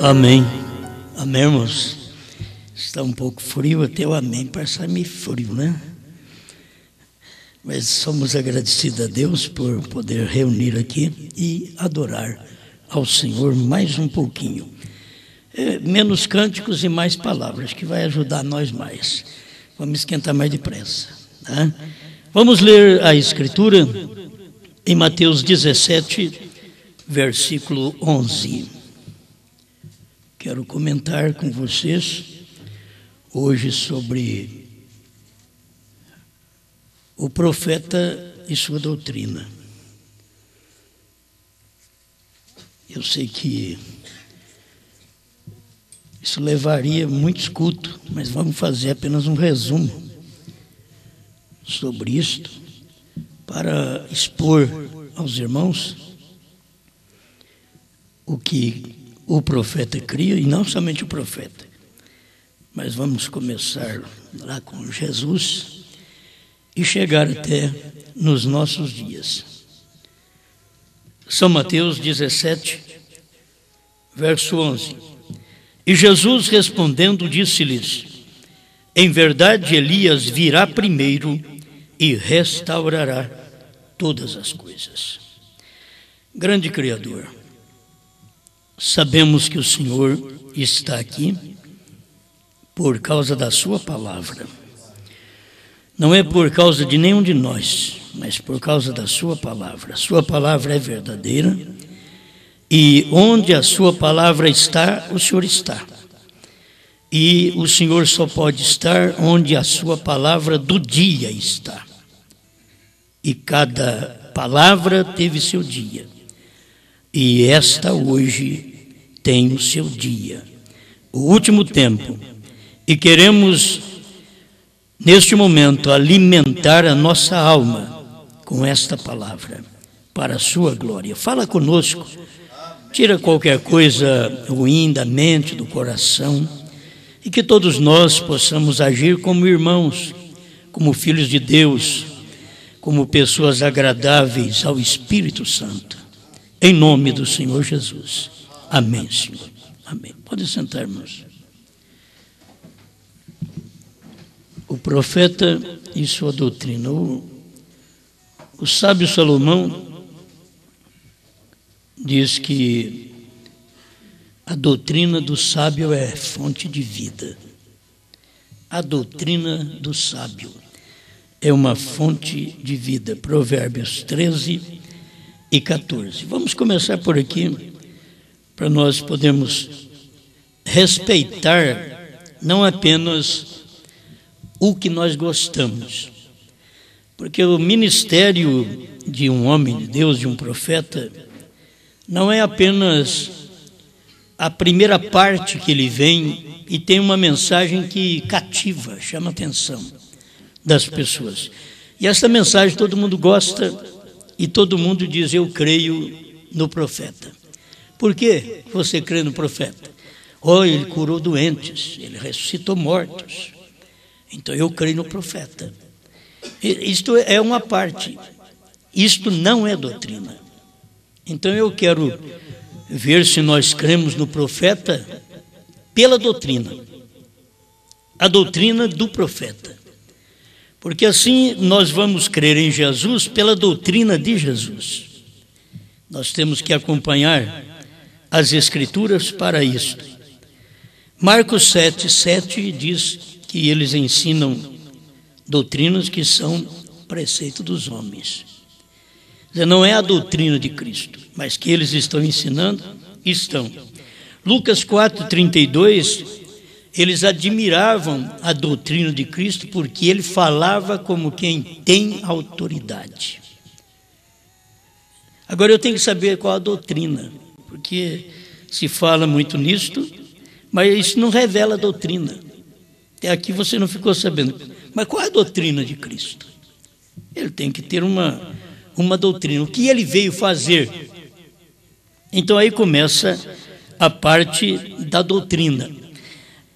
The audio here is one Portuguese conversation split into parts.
Amém. Amém, irmãos. Está um pouco frio, até o amém parece meio frio, né? Mas somos agradecidos a Deus por poder reunir aqui e adorar ao Senhor mais um pouquinho. Menos cânticos e mais palavras, que vai ajudar nós mais. Vamos esquentar mais depressa, tá? Vamos ler a Escritura em Mateus 17, versículo 11. Quero comentar com vocês hoje sobre o profeta e sua doutrina. Eu sei que isso levaria muitos cultos, mas vamos fazer apenas um resumo sobre isto para expor aos irmãos o que o profeta cria, e não somente o profeta, mas vamos começar lá com Jesus e chegar até nos nossos dias. São Mateus 17, verso 11. E Jesus respondendo disse-lhes: em verdade Elias virá primeiro e restaurará todas as coisas. Grande Criador, sabemos que o Senhor está aqui por causa da sua palavra. Não é por causa de nenhum de nós, mas por causa da sua palavra. A sua palavra é verdadeira e onde a sua palavra está, o Senhor está. E o Senhor só pode estar onde a sua palavra do dia está. E cada palavra teve seu dia. E esta hoje tem o seu dia, o último tempo. E queremos, neste momento, alimentar a nossa alma com esta palavra, para a sua glória. Fala conosco, tira qualquer coisa ruim da mente, do coração, e que todos nós possamos agir como irmãos, como filhos de Deus, como pessoas agradáveis ao Espírito Santo. Em nome do Senhor Jesus. Amém, Senhor. Amém. Pode sentar, irmãos. O profeta e sua doutrina. O sábio Salomão diz que a doutrina do sábio é fonte de vida. A doutrina do sábio é uma fonte de vida. Provérbios 13 e 14. Vamos começar por aqui, para nós podermos respeitar não apenas o que nós gostamos, porque o ministério de um homem de Deus, de um profeta, não é apenas a primeira parte que ele vem e tem uma mensagem que cativa, chama a atenção das pessoas. E essa mensagem todo mundo gosta e todo mundo diz: eu creio no profeta. Por que você crê no profeta? Oh, ele curou doentes, ele ressuscitou mortos. Então eu creio no profeta. Isto é uma parte. Isto não é doutrina. Então eu quero ver se nós cremos no profeta pela doutrina. A doutrina do profeta. Porque assim nós vamos crer em Jesus pela doutrina de Jesus. Nós temos que acompanhar as Escrituras para isto. Marcos 7:7 diz que eles ensinam doutrinas que são preceito dos homens. Não é a doutrina de Cristo, mas que eles estão ensinando, estão. Lucas 4:32, eles admiravam a doutrina de Cristo porque ele falava como quem tem autoridade. Agora eu tenho que saber qual a doutrina, porque se fala muito nisto, mas isso não revela a doutrina. Até aqui você não ficou sabendo. Mas qual é a doutrina de Cristo? Ele tem que ter uma doutrina. O que ele veio fazer? Então aí começa a parte da doutrina.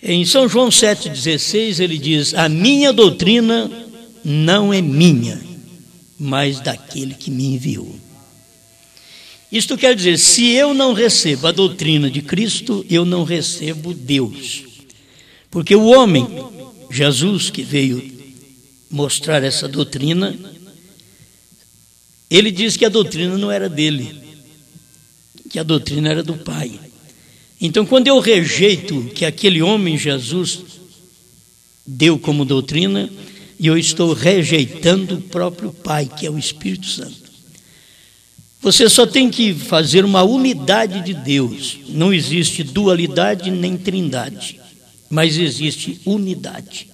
Em São João 7,16 ele diz: a minha doutrina não é minha, mas daquele que me enviou. Isto quer dizer, se eu não recebo a doutrina de Cristo, eu não recebo Deus. Porque o homem, Jesus, que veio mostrar essa doutrina, ele disse que a doutrina não era dele, que a doutrina era do Pai. Então, quando eu rejeito o que aquele homem, Jesus, deu como doutrina, eu estou rejeitando o próprio Pai, que é o Espírito Santo. Você só tem que fazer uma unidade de Deus. Não existe dualidade nem trindade, mas existe unidade.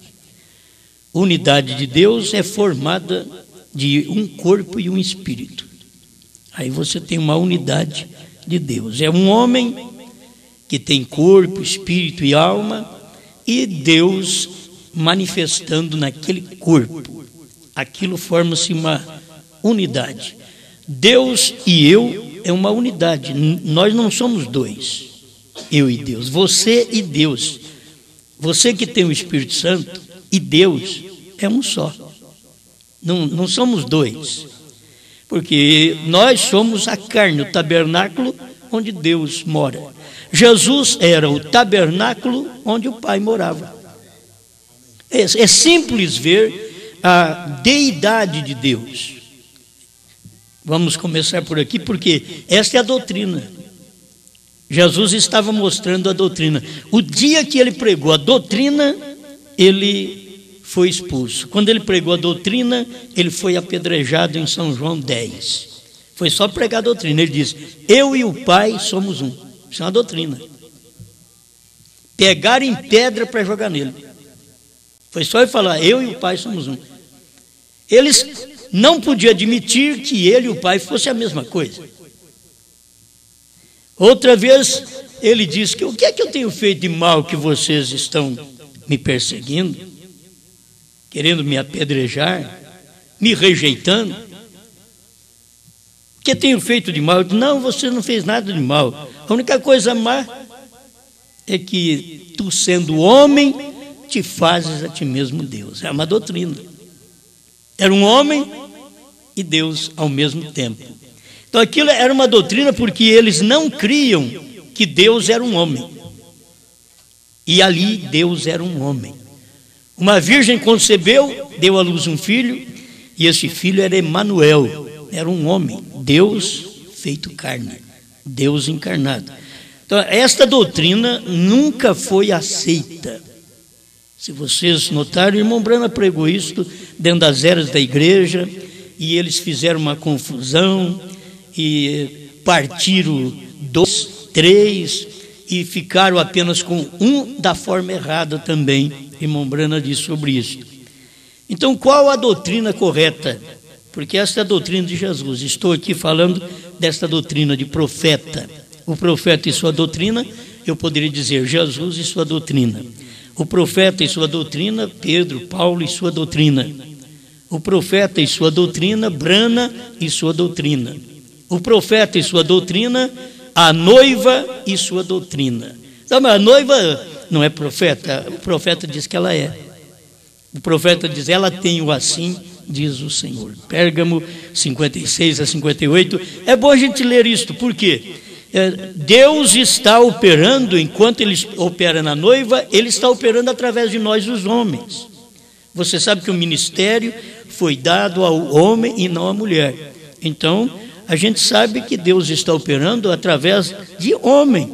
Unidade de Deus é formada de um corpo e um espírito. Aí você tem uma unidade de Deus. É um homem que tem corpo, espírito e alma, e Deus manifestando naquele corpo. Aquilo forma-se uma unidade. Deus e eu é uma unidade. Nós não somos dois, eu e Deus. Você e Deus. Você que tem o Espírito Santo e Deus é um só. Não somos dois. Porque nós somos a carne, o tabernáculo onde Deus mora. Jesus era o tabernáculo onde o Pai morava. É simples ver a deidade de Deus. Vamos começar por aqui, porque esta é a doutrina. Jesus estava mostrando a doutrina. O dia que ele pregou a doutrina, ele foi expulso. Quando ele pregou a doutrina, ele foi apedrejado em São João 10. Foi só pregar a doutrina. Ele disse: eu e o Pai somos um. Isso é uma doutrina. Pegaram em pedra para jogar nele. Foi só ele falar: eu e o Pai somos um. Eles não podiam admitir que ele e o Pai fossem a mesma coisa. Outra vez, ele disse que o que é que eu tenho feito de mal que vocês estão me perseguindo, querendo me apedrejar, me rejeitando? O que tenho feito de mal? Eu disse: não, você não fez nada de mal. A única coisa má é que tu, sendo homem, te fazes a ti mesmo Deus. É uma doutrina. Era um homem e Deus ao mesmo tempo. Então aquilo era uma doutrina porque eles não criam que Deus era um homem. E ali Deus era um homem. Uma virgem concebeu, deu à luz um filho, e esse filho era Emanuel, era um homem, Deus feito carne, Deus encarnado. Então esta doutrina nunca foi aceita. Se vocês notaram, o irmão Brana pregou isso dentro das eras da igreja, e eles fizeram uma confusão, e partiram 2, 3, e ficaram apenas com um da forma errada também. Irmão Brana disse sobre isso. Então, qual a doutrina correta? Porque esta é a doutrina de Jesus. Estou aqui falando desta doutrina de profeta. O profeta e sua doutrina, eu poderia dizer Jesus e sua doutrina. O profeta e sua doutrina, Pedro, Paulo e sua doutrina. O profeta e sua doutrina, Brana e sua doutrina. O profeta e sua doutrina, a noiva e sua doutrina. Então, a noiva não é profeta, o profeta diz que ela é. O profeta diz: ela tem o assim, diz o Senhor. Pérgamo 56 a 58. É bom a gente ler isto, por quê? Deus está operando, enquanto Ele opera na noiva, Ele está operando através de nós, os homens. Você sabe que o ministério foi dado ao homem e não à mulher. Então, a gente sabe que Deus está operando através de homem.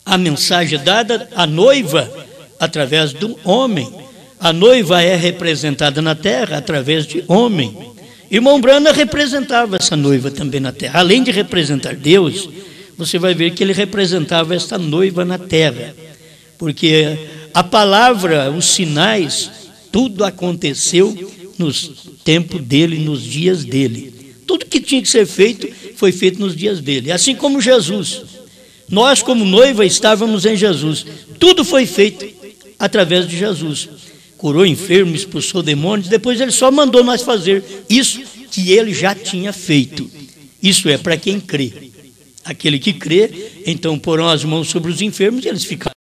A mensagem dada à noiva através do homem. A noiva é representada na terra através de homem. Irmão Brana representava essa noiva também na terra. Além de representar Deus, você vai ver que ele representava esta noiva na terra. Porque a palavra, os sinais, tudo aconteceu nos tempos dele, nos dias dele. Tudo que tinha que ser feito, foi feito nos dias dele. Assim como Jesus. Nós, como noiva, estávamos em Jesus. Tudo foi feito através de Jesus. Curou enfermos, expulsou demônios, depois ele só mandou nós fazer isso que ele já tinha feito. Isso é para quem crê. Aquele que crê, então porão as mãos sobre os enfermos e eles ficaram.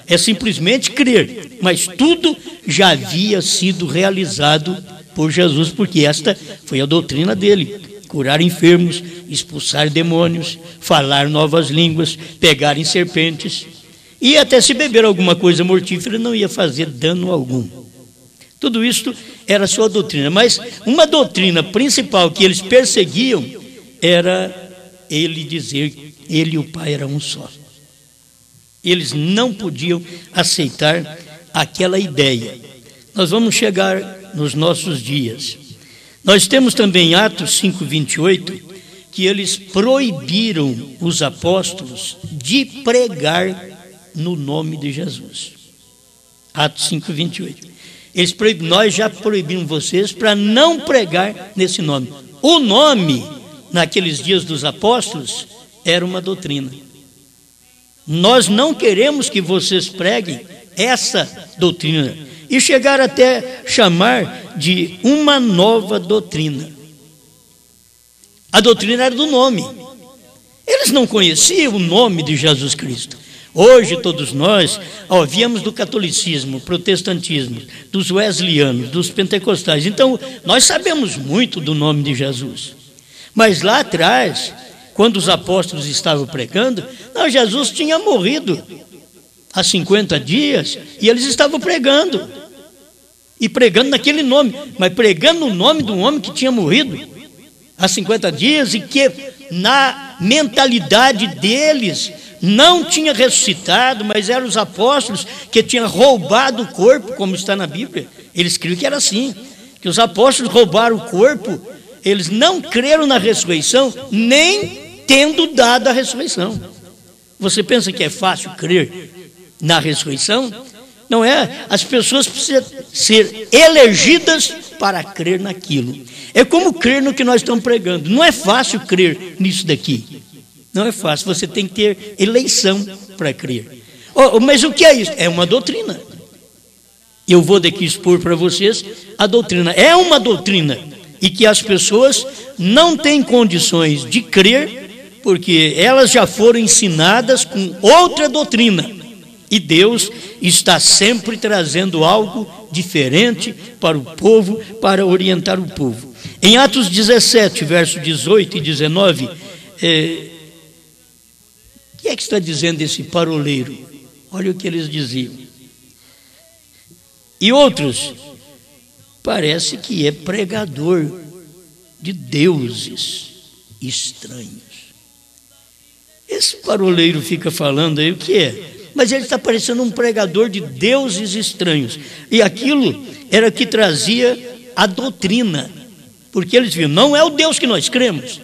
É simplesmente crer, mas tudo já havia sido realizado por Jesus, porque esta foi a doutrina dele. curar enfermos, expulsar demônios, falar novas línguas, pegarem serpentes. E até se beber alguma coisa mortífera não ia fazer dano algum. Tudo isto era sua doutrina, mas uma doutrina principal que eles perseguiam era ele dizer, ele e o Pai eram um só. Eles não podiam aceitar aquela ideia. Nós vamos chegar nos nossos dias. Nós temos também Atos 5:28, que eles proibiram os apóstolos de pregar no nome de Jesus. Atos 5:28. Eles proibem, nós já proibimos vocês para não pregar nesse nome. O nome, naqueles dias dos apóstolos, era uma doutrina. Nós não queremos que vocês preguem essa doutrina. E chegar até chamar de uma nova doutrina. A doutrina era do nome. Eles não conheciam o nome de Jesus Cristo. Hoje todos nós viemos do catolicismo, protestantismo, dos wesleyanos, dos pentecostais. Então nós sabemos muito do nome de Jesus. Mas lá atrás, quando os apóstolos estavam pregando, não, Jesus tinha morrido há 50 dias e eles estavam pregando. E pregando naquele nome, mas pregando o nome de um homem que tinha morrido há 50 dias e que na mentalidade deles não tinha ressuscitado, mas eram os apóstolos que tinham roubado o corpo, como está na Bíblia. Eles criam que era assim, que os apóstolos roubaram o corpo, eles não creram na ressurreição, nem tendo dado a ressurreição. Você pensa que é fácil crer na ressurreição? Não é, as pessoas precisam ser elegidas para crer naquilo. É como crer no que nós estamos pregando. Não é fácil crer nisso daqui. Não é fácil, você tem que ter eleição para crer. Mas o que é isso? É uma doutrina. Eu vou daqui expor para vocês a doutrina. É uma doutrina e que as pessoas não têm condições de crer porque elas já foram ensinadas com outra doutrina. E Deus está sempre trazendo algo diferente para o povo, para orientar o povo. Em Atos 17, verso 18 e 19, o que é que está dizendo esse paroleiro? Olha o que eles diziam. E outros, parece que é pregador de deuses estranhos. Esse paroleiro fica falando aí o que é? Mas ele está parecendo um pregador de deuses estranhos. E aquilo era que trazia a doutrina. Porque eles viram, não é o Deus que nós cremos.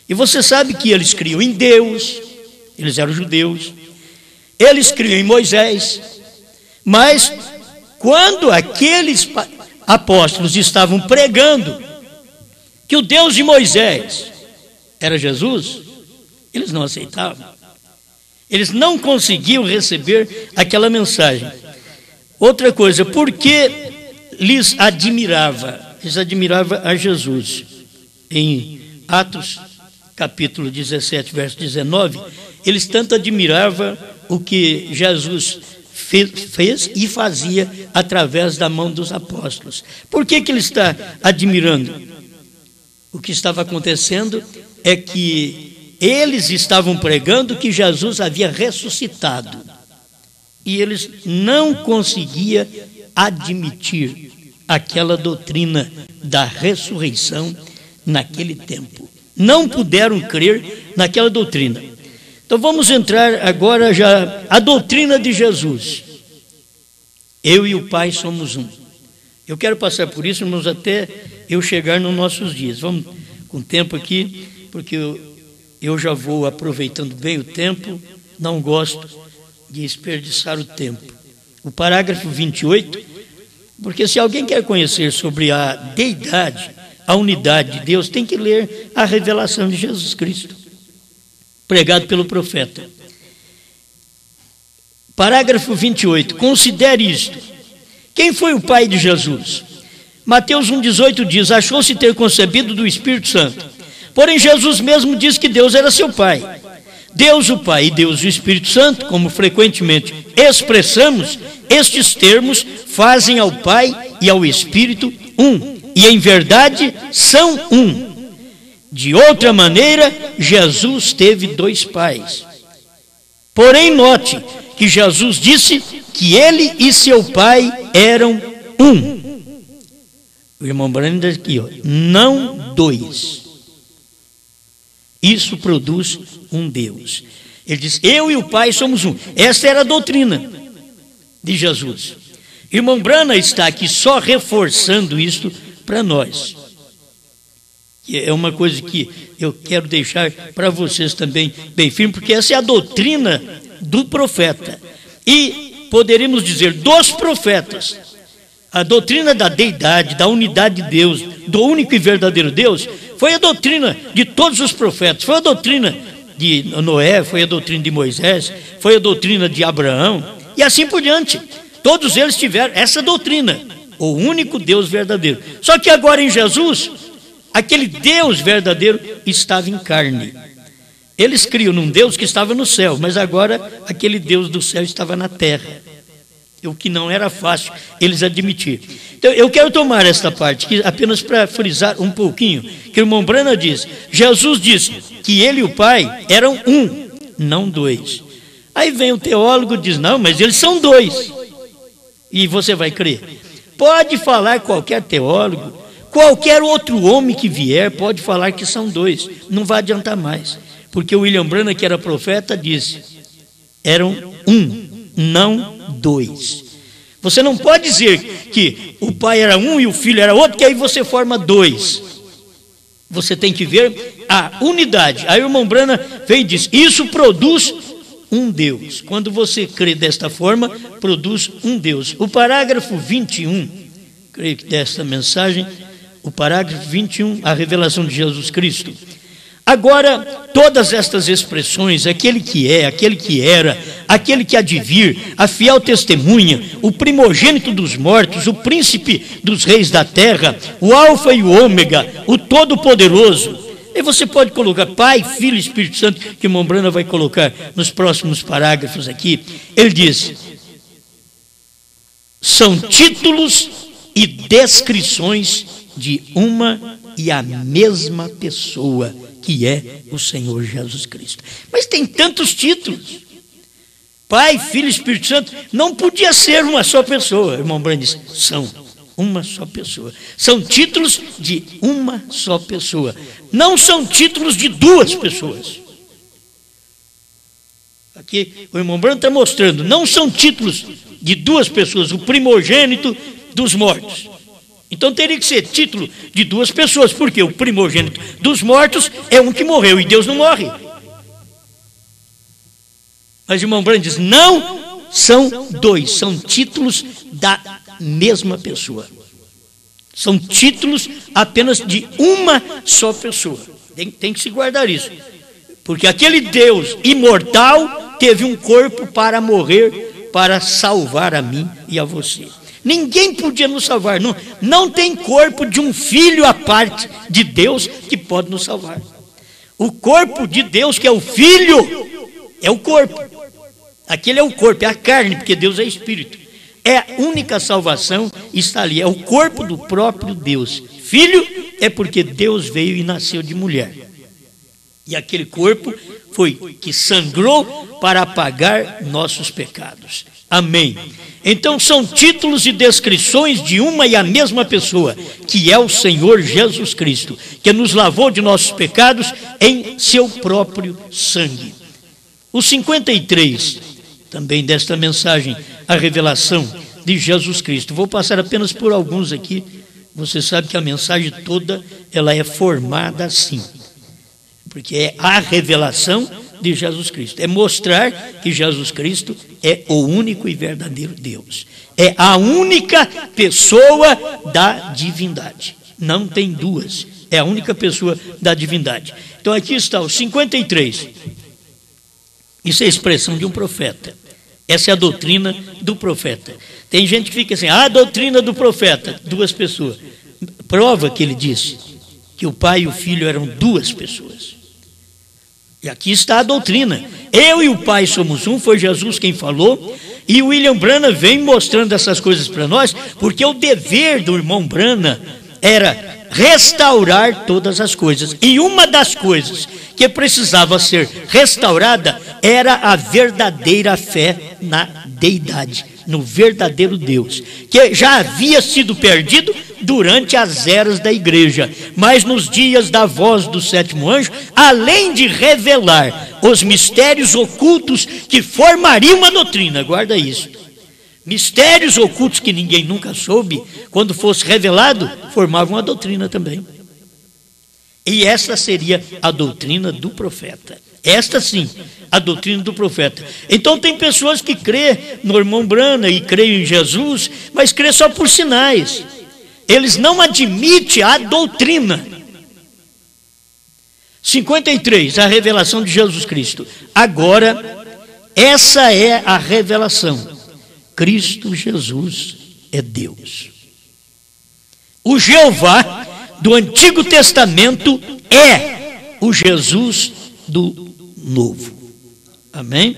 E você sabe que eles criam em Deus, eles eram judeus. Eles criam em Moisés. Mas quando aqueles apóstolos estavam pregando que o Deus de Moisés era Jesus, eles não aceitavam. Eles não conseguiam receber aquela mensagem. Outra coisa, porque lhes admirava? Eles admiravam a Jesus. Em Atos, capítulo 17, verso 19, eles tanto admiravam o que Jesus fez e fazia através da mão dos apóstolos. Por que ele está admirando? O que estava acontecendo é que eles estavam pregando que Jesus havia ressuscitado. E eles não conseguiam admitir aquela doutrina da ressurreição naquele tempo. Não puderam crer naquela doutrina. Então vamos entrar agora já a doutrina de Jesus. Eu e o Pai somos um. Eu quero passar por isso, irmãos, até eu chegar nos nossos dias. Vamos com tempo aqui, porque eu já vou aproveitando bem o tempo, não gosto de desperdiçar o tempo. O parágrafo 28, porque se alguém quer conhecer sobre a deidade, a unidade de Deus, tem que ler a revelação de Jesus Cristo, pregado pelo profeta. Parágrafo 28, considere isto. Quem foi o pai de Jesus? Mateus 1,18 diz, achou-se ter concebido do Espírito Santo. Porém, Jesus mesmo disse que Deus era seu Pai. Deus o Pai e Deus o Espírito Santo, como frequentemente expressamos, estes termos fazem ao Pai e ao Espírito um. E em verdade são um. De outra maneira, Jesus teve dois pais. Porém, note que Jesus disse que ele e seu pai eram um. O irmão Brando diz aqui, não dois. Isso produz um Deus. Ele diz, eu e o pai somos um. Essa era a doutrina de Jesus. Irmão Brana está aqui só reforçando isto para nós. É uma coisa que eu quero deixar para vocês também bem firme, porque essa é a doutrina do profeta. E poderíamos dizer dos profetas. A doutrina da deidade, da unidade de Deus, do único e verdadeiro Deus, foi a doutrina de todos os profetas. Foi a doutrina de Noé, foi a doutrina de Moisés, foi a doutrina de Abraão, e assim por diante. Todos eles tiveram essa doutrina, o único Deus verdadeiro. Só que agora em Jesus, aquele Deus verdadeiro estava em carne. Eles criam num Deus que estava no céu, mas agora aquele Deus do céu estava na terra. O que não era fácil eles admitir. Então eu quero tomar esta parte aqui apenas para frisar um pouquinho, que o irmão Brana diz, Jesus disse que ele e o pai eram um, não dois. Aí vem o teólogo e diz, não, mas eles são dois. E você vai crer? Pode falar qualquer teólogo, qualquer outro homem que vier, pode falar que são dois. Não vai adiantar mais. Porque o William Branham, que era profeta, disse, eram um, não dois. Você não pode dizer que o pai era um e o filho era outro, que aí você forma dois. Você tem que ver a unidade. Aí o irmão Branham vem e diz, isso produz um Deus. Quando você crê desta forma, produz um Deus. O parágrafo 21, creio que desta mensagem, o parágrafo 21, a revelação de Jesus Cristo. Agora, todas estas expressões, aquele que é, aquele que era, aquele que há de vir, a fiel testemunha, o primogênito dos mortos, o príncipe dos reis da terra, o alfa e o ômega, o todo-poderoso. E você pode colocar Pai, Filho e Espírito Santo, que o irmão Brana vai colocar nos próximos parágrafos aqui. Ele diz, são títulos e descrições de uma e a mesma pessoa, que é o Senhor Jesus Cristo. Mas tem tantos títulos. Pai, Filho e Espírito Santo, não podia ser uma só pessoa. O irmão Brana diz, são uma só pessoa. São títulos de uma só pessoa. Não são títulos de duas pessoas. Aqui o irmão Brana está mostrando, não são títulos de duas pessoas, o primogênito dos mortos. Então teria que ser título de duas pessoas, porque o primogênito dos mortos é um que morreu e Deus não morre. Mas o irmão Brana diz, não são dois, são títulos da mesma pessoa. São títulos apenas de uma só pessoa. Tem que se guardar isso. Porque aquele Deus imortal teve um corpo para morrer, para salvar a mim e a você. Ninguém podia nos salvar. Não tem corpo de um filho à parte de Deus que pode nos salvar. O corpo de Deus, que é o filho, é o corpo. Aquele é o corpo, é a carne, porque Deus é espírito. É a única salvação, está ali, é o corpo do próprio Deus. Filho é porque Deus veio e nasceu de mulher. E aquele corpo foi que sangrou para apagar nossos pecados. Amém. Então são títulos e descrições de uma e a mesma pessoa, que é o Senhor Jesus Cristo, que nos lavou de nossos pecados em seu próprio sangue. O 53, também desta mensagem, a revelação de Jesus Cristo. Vou passar apenas por alguns aqui. Você sabe que a mensagem toda, ela é formada assim. Porque é a revelação de Jesus Cristo. É mostrar que Jesus Cristo é o único e verdadeiro Deus. É a única pessoa da divindade. Não tem duas. É a única pessoa da divindade. Então aqui está o 53. Isso é a expressão de um profeta. Essa é a doutrina do profeta. Tem gente que fica assim, a doutrina do profeta, duas pessoas. Prova que ele disse que o pai e o filho eram duas pessoas. E aqui está a doutrina. Eu e o pai somos um, foi Jesus quem falou. E o William Branham vem mostrando essas coisas para nós, porque o dever do irmão Branham era restaurar todas as coisas. E uma das coisas que precisava ser restaurada era a verdadeira fé na deidade, no verdadeiro Deus, que já havia sido perdido durante as eras da igreja. Mas nos dias da voz do sétimo anjo, além de revelar os mistérios ocultos que formariam uma doutrina, guarda isso, mistérios ocultos que ninguém nunca soube, quando fosse revelado, formavam uma doutrina também. E esta seria a doutrina do profeta. Esta sim, a doutrina do profeta. Então tem pessoas que crêem no irmão Brana e creem em Jesus, mas crêem só por sinais. Eles não admitem a doutrina. 53, a revelação de Jesus Cristo. Agora, essa é a revelação. Cristo Jesus é Deus. O Jeová do Antigo Testamento é o Jesus do Novo. Amém?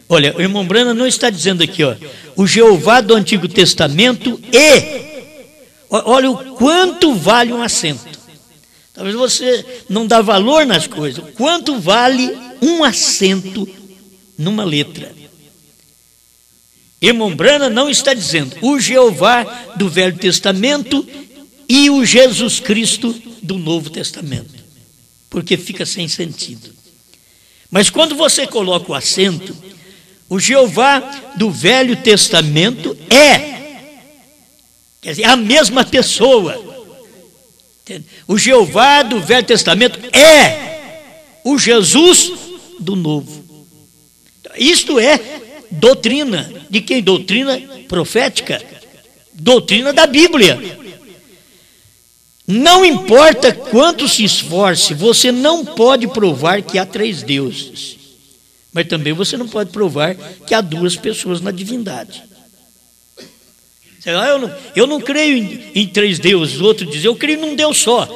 Olha, o irmão Brana não está dizendo aqui, ó, o Jeová do Antigo Testamento olha o quanto vale um acento. Talvez você não dá valor nas coisas. Quanto vale um acento numa letra? Irmão Brana não está dizendo o Jeová do Velho Testamento e o Jesus Cristo do Novo Testamento, porque fica sem sentido. Mas quando você coloca o acento, o Jeová do Velho Testamento quer dizer, a mesma pessoa. O Jeová do Velho Testamento é o Jesus do Novo. Isto é doutrina. De quem? Doutrina profética. Doutrina da Bíblia. Não importa quanto se esforce, você não pode provar que há 3 deuses. Mas também você não pode provar que há 2 pessoas na divindade. Eu não creio em 3 deuses. O outro diz, eu creio num Deus só.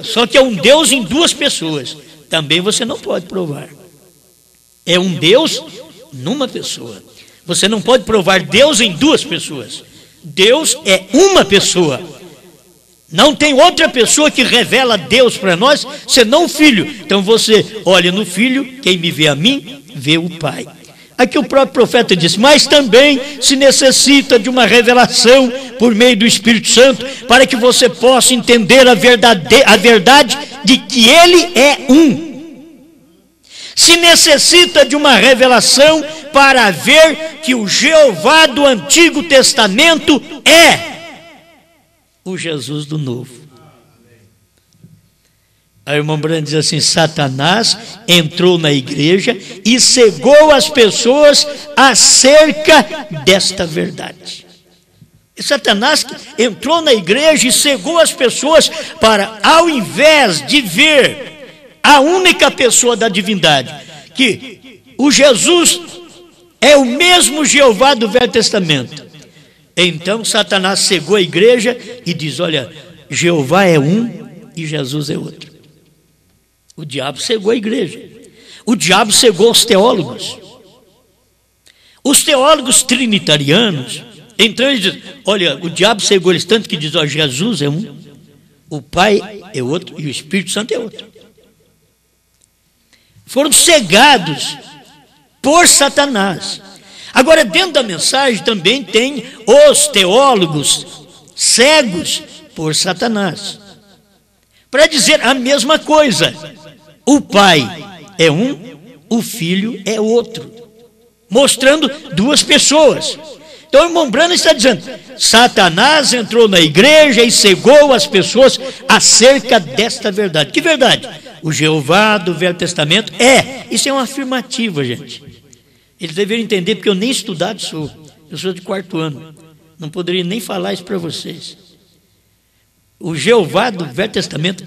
Só que é um Deus em 2 pessoas. Também você não pode provar. É um Deus numa pessoa. Você não pode provar Deus em 2 pessoas. Deus é uma pessoa. Não tem outra pessoa que revela Deus para nós, senão o Filho. Então você olha no Filho, quem me vê a mim, vê o Pai. Aqui o próprio profeta disse, mas também se necessita de uma revelação por meio do Espírito Santo, para que você possa entender a verdade de que Ele é um. Se necessita de uma revelação para ver que o Jeová do Antigo Testamento é o Jesus do Novo. A irmã Brana diz assim, Satanás entrou na igreja e cegou as pessoas acerca desta verdade. E Satanás entrou na igreja e cegou as pessoas para, ao invés de ver a única pessoa da divindade, que o Jesus é o mesmo Jeová do Velho Testamento. Então Satanás cegou a igreja e diz, olha, Jeová é um e Jesus é outro. O diabo cegou a igreja. O diabo cegou os teólogos. Os teólogos trinitarianos, então eles dizem, olha, o diabo cegou eles tanto que diz, ó, Jesus é um, o Pai é outro e o Espírito Santo é outro. Foram cegados por Satanás. Agora, dentro da mensagem também tem os teólogos cegos por Satanás, para dizer a mesma coisa. O Pai é um, o Filho é outro, mostrando 2 pessoas. Então o irmão Brana está dizendo, Satanás entrou na igreja e cegou as pessoas acerca desta verdade. Que verdade? O Jeová do Velho Testamento isso é uma afirmativa, gente. Eles deveriam entender, porque eu nem estudado sou. Eu sou de 4º ano. Não poderia nem falar isso para vocês. O Jeová do Velho Testamento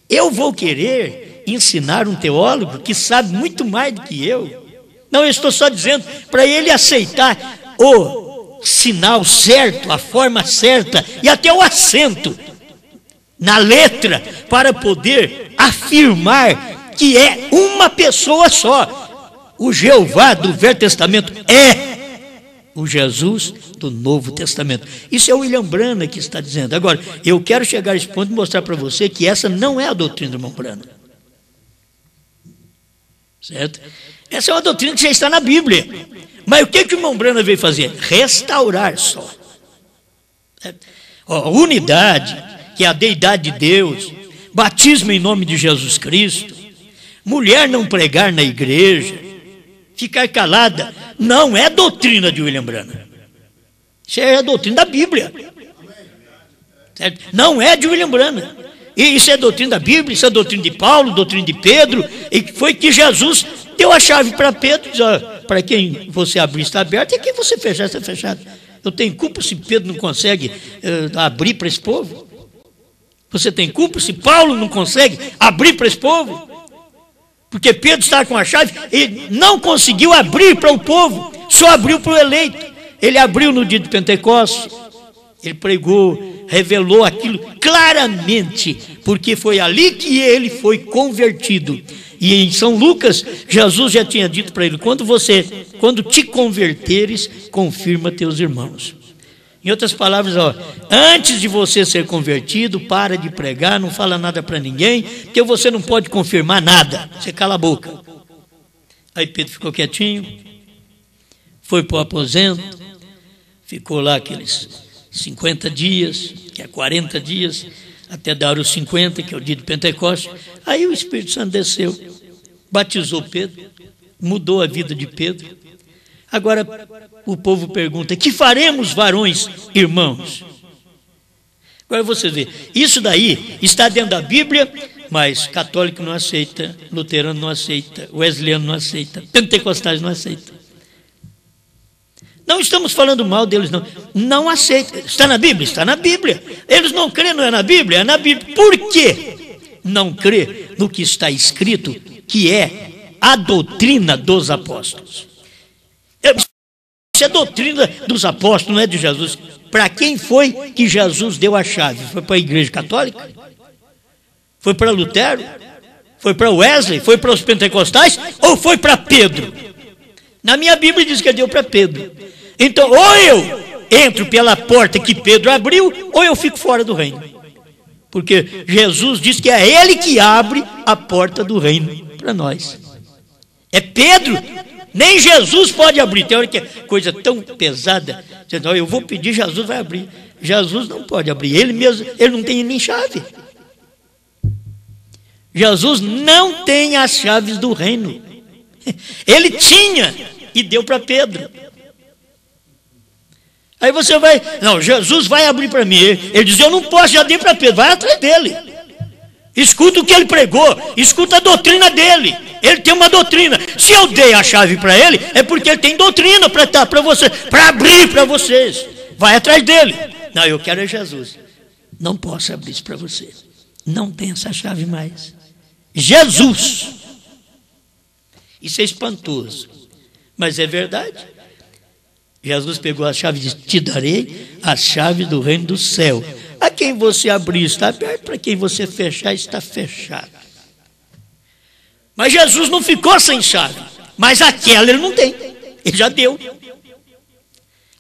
Eu vou querer ensinar um teólogo que sabe muito mais do que eu? Não, eu estou só dizendo para ele aceitar o sinal certo, a forma certa e até o acento na letra para poder afirmar que é uma pessoa só. O Jeová do Velho Testamento o Jesus do Novo Testamento. Isso é o William Branham que está dizendo. Agora, eu quero chegar a esse ponto e mostrar para você que essa não é a doutrina do irmão Branham. Certo? Essa é uma doutrina que já está na Bíblia. Mas o que o irmão Branham veio fazer? Restaurar só. Certo? A unidade, que é a deidade de Deus, batismo em nome de Jesus Cristo, mulher não pregar na igreja, ficar calada, não é doutrina de William Branham. Isso é a doutrina da Bíblia. Certo? Não é de William Branham. E isso é doutrina da Bíblia, isso é doutrina de Paulo, doutrina de Pedro, e foi que Jesus deu a chave para Pedro, diz, para quem você abrir está aberto, e quem você fechar está fechado. Eu tenho culpa se Pedro não consegue abrir para esse povo? Você tem culpa se Paulo não consegue abrir para esse povo? Porque Pedro está com a chave e não conseguiu abrir para o povo, só abriu para o eleito. Ele abriu no dia de Pentecostes, ele pregou, revelou aquilo claramente, porque foi ali que ele foi convertido. E em São Lucas, Jesus já tinha dito para ele, quando te converteres, confirma teus irmãos. Em outras palavras, antes de você ser convertido, para de pregar, não fala nada para ninguém, porque você não pode confirmar nada, você cala a boca. Aí Pedro ficou quietinho, foi para o aposento, ficou lá aqueles 50 dias, que é 40 dias, até dar os 50, que é o dia de Pentecostes. Aí o Espírito Santo desceu, batizou Pedro, mudou a vida de Pedro. Agora o povo pergunta, que faremos, varões, irmãos? Agora você vê, isso daí está dentro da Bíblia, mas católico não aceita, luterano não aceita, wesleyano não aceita, pentecostais não aceita. Não estamos falando mal deles, não. Não aceita. Está na Bíblia? Está na Bíblia. Eles não creem, não é na Bíblia? É na Bíblia. Por quê? Não crê no que está escrito, que é a doutrina dos apóstolos. Isso é doutrina dos apóstolos, não é de Jesus. Para quem foi que Jesus deu a chave? Foi para a Igreja Católica? Foi para Lutero? Foi para Wesley? Foi para os pentecostais? Ou foi para Pedro? Na minha Bíblia diz que ele deu para Pedro. Então, ou eu entro pela porta que Pedro abriu, ou eu fico fora do reino. Porque Jesus diz que é ele que abre a porta do reino para nós. É Pedro, nem Jesus pode abrir. Tem hora que é coisa tão pesada. Eu vou pedir, Jesus vai abrir. Jesus não pode abrir, ele mesmo, ele não tem nem chave. Jesus não tem as chaves do reino. Ele tinha e deu para Pedro. Aí você vai, não, Jesus vai abrir para mim. Ele diz, eu não posso, já dei para Pedro, vai atrás dele. Escuta o que ele pregou, escuta a doutrina dele. Ele tem uma doutrina. Se eu dei a chave para ele, é porque ele tem doutrina para dar para você, para abrir para vocês. Vai atrás dele. Não, eu quero é Jesus. Não posso abrir isso para você. Não tem essa chave mais. Jesus. Isso é espantoso, mas é verdade. Jesus pegou a chave e disse, te darei a chave do reino do céu. A quem você abrir está aberto, para quem você fechar está fechado. Mas Jesus não ficou sem chave, mas aquela ele não tem, ele já deu.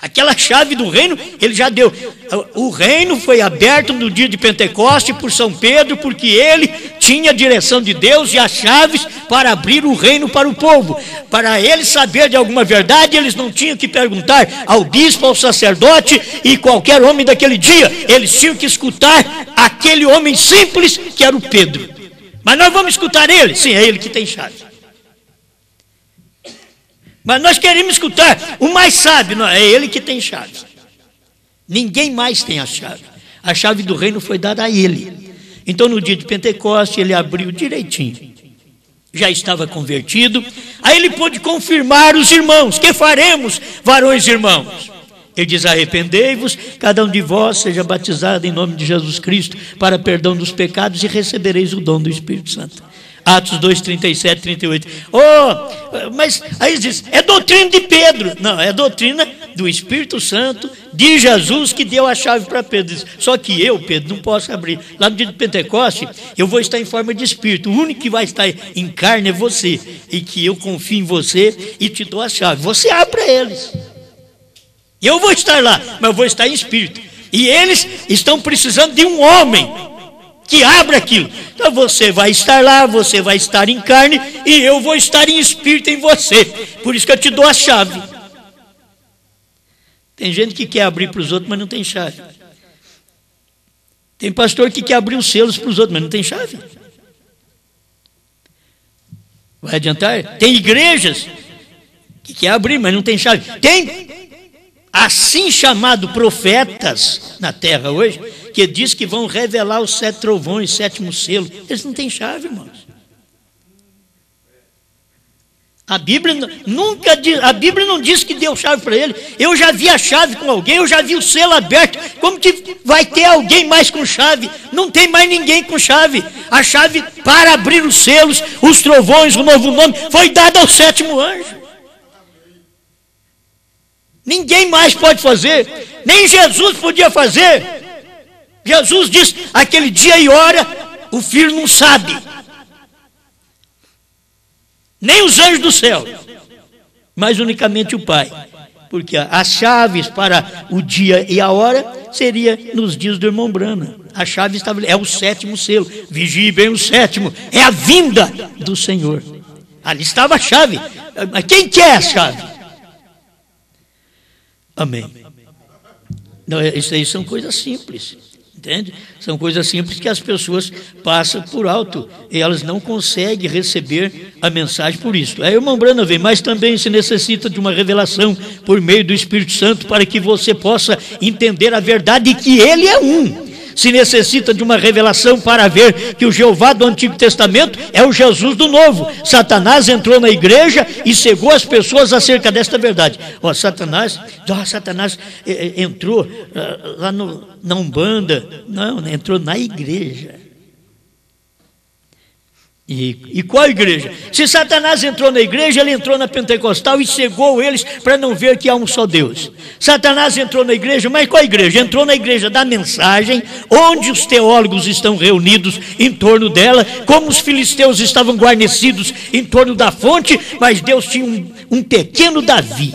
Aquela chave do reino, ele já deu. O reino foi aberto no dia de Pentecostes por São Pedro, porque ele tinha a direção de Deus e as chaves para abrir o reino para o povo. Para eles saber de alguma verdade, eles não tinham que perguntar ao bispo, ao sacerdote e qualquer homem daquele dia. Eles tinham que escutar aquele homem simples que era o Pedro. Mas nós vamos escutar ele? Sim, é ele que tem chave. Mas nós queremos escutar o mais sábio, não, é ele que tem chave. Ninguém mais tem a chave. A chave do reino foi dada a ele. Então no dia de Pentecostes ele abriu direitinho. Já estava convertido. Aí ele pôde confirmar os irmãos. Que faremos, varões e irmãos? Ele diz, arrependei-vos, cada um de vós seja batizado em nome de Jesus Cristo para perdão dos pecados e recebereis o dom do Espírito Santo. Atos 2, 37, 38. Mas aí diz, é doutrina de Pedro. Não, é doutrina do Espírito Santo, de Jesus, que deu a chave para Pedro. Diz, só que eu, Pedro, não posso abrir. Lá no dia de Pentecoste, eu vou estar em forma de Espírito. O único que vai estar em carne é você. E que eu confio em você e te dou a chave. Você abre para eles. Eu vou estar lá, mas eu vou estar em espírito. E eles estão precisando de um homem que abra aquilo. Então você vai estar lá, você vai estar em carne, e eu vou estar em espírito em você. Por isso que eu te dou a chave. Tem gente que quer abrir para os outros, mas não tem chave. Tem pastor que quer abrir os selos para os outros, mas não tem chave. Vai adiantar? Tem igrejas que quer abrir, mas não tem chave. Tem assim chamado profetas na terra hoje, que diz que vão revelar os 7 trovões, 7º selo. Eles não têm chave, irmãos. A Bíblia nunca diz, a Bíblia não diz que deu chave para ele. Eu já vi a chave com alguém, eu já vi o selo aberto. Como que vai ter alguém mais com chave? Não tem mais ninguém com chave. A chave para abrir os selos, os trovões, o novo nome, foi dada ao 7º anjo. Ninguém mais pode fazer, nem Jesus podia fazer. Jesus disse, aquele dia e hora, o filho não sabe. Nem os anjos do céu, mas unicamente o Pai. Porque as chaves para o dia e a hora seria nos dias do irmão Brana. A chave é o 7º selo. Vigie bem o 7º. É a vinda do Senhor. Ali estava a chave. Mas quem quer a chave? Amém. Não, isso aí são coisas simples. Entende? São coisas simples que as pessoas passam por alto e elas não conseguem receber a mensagem por isso. Aí o irmão Brana vem, mas também se necessita de uma revelação por meio do Espírito Santo para que você possa entender a verdade de que Ele é um. Se necessita de uma revelação para ver que o Jeová do Antigo Testamento é o Jesus do Novo. Satanás entrou na igreja e cegou as pessoas acerca desta verdade. Satanás entrou lá na Umbanda. Não, entrou na igreja. E qual igreja? Se Satanás entrou na igreja, ele entrou na pentecostal e cegou eles para não ver que há um só Deus. Satanás entrou na igreja, mas qual igreja? Entrou na igreja da mensagem, onde os teólogos estão reunidos em torno dela, como os filisteus estavam guarnecidos em torno da fonte, mas Deus tinha um pequeno Davi.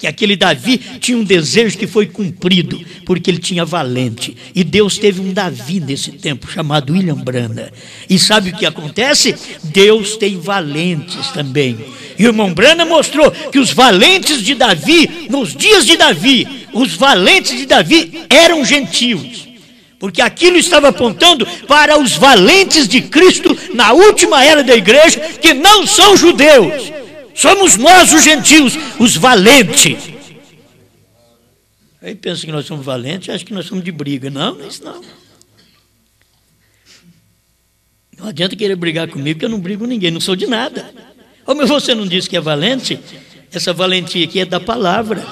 Que aquele Davi tinha um desejo que foi cumprido, porque ele tinha valente. E Deus teve um Davi nesse tempo, chamado William Brana. E sabe o que acontece? Deus tem valentes também. E o irmão Brana mostrou que os valentes de Davi, nos dias de Davi, os valentes de Davi eram gentios. Porque aquilo estava apontando para os valentes de Cristo na última era da igreja, que não são judeus. Somos nós os gentios, os valentes. Aí pensa que nós somos valentes, acha que nós somos de briga. Não, não é isso não. Não adianta querer brigar comigo, porque eu não brigo com ninguém, não sou de nada. Mas você não disse que é valente? Essa valentia aqui é da palavra.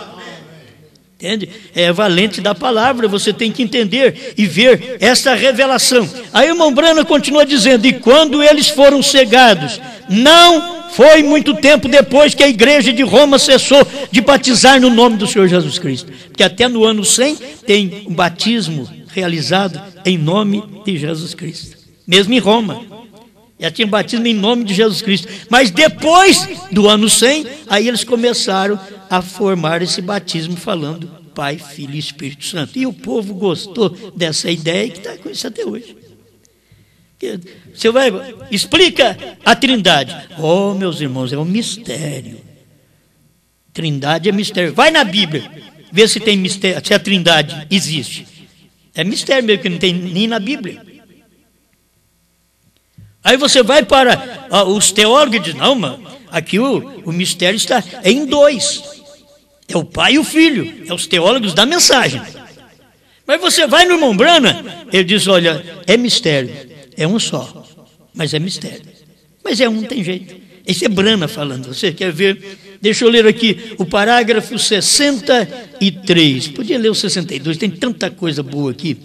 Entende? É valente da palavra, você tem que entender e ver essa revelação. Aí o irmão Brana continua dizendo, e quando eles foram cegados, não foi muito tempo depois que a igreja de Roma cessou de batizar no nome do Senhor Jesus Cristo. Porque até no ano 100 tem um batismo realizado em nome de Jesus Cristo. Mesmo em Roma. Já tinha batismo em nome de Jesus Cristo. Mas depois do ano 100, aí eles começaram a formar esse batismo falando Pai, Filho e Espírito Santo. E o povo gostou dessa ideia e que está com isso até hoje. Você vai, explica a Trindade. Oh, meus irmãos, é um mistério. Trindade é mistério. Vai na Bíblia, vê se tem mistério, se a Trindade existe. É mistério mesmo, que não tem nem na Bíblia. Aí você vai para os teólogos e diz, não, mano, aqui o mistério está em 2. É o Pai e o Filho. É os teólogos da mensagem. Mas você vai no irmão Brana, ele diz, olha, é mistério. É um só, mas é mistério. Mas é um, não tem jeito. Esse é Brana falando. Você quer ver? Deixa eu ler aqui o parágrafo 63. Podia ler o 62, tem tanta coisa boa aqui.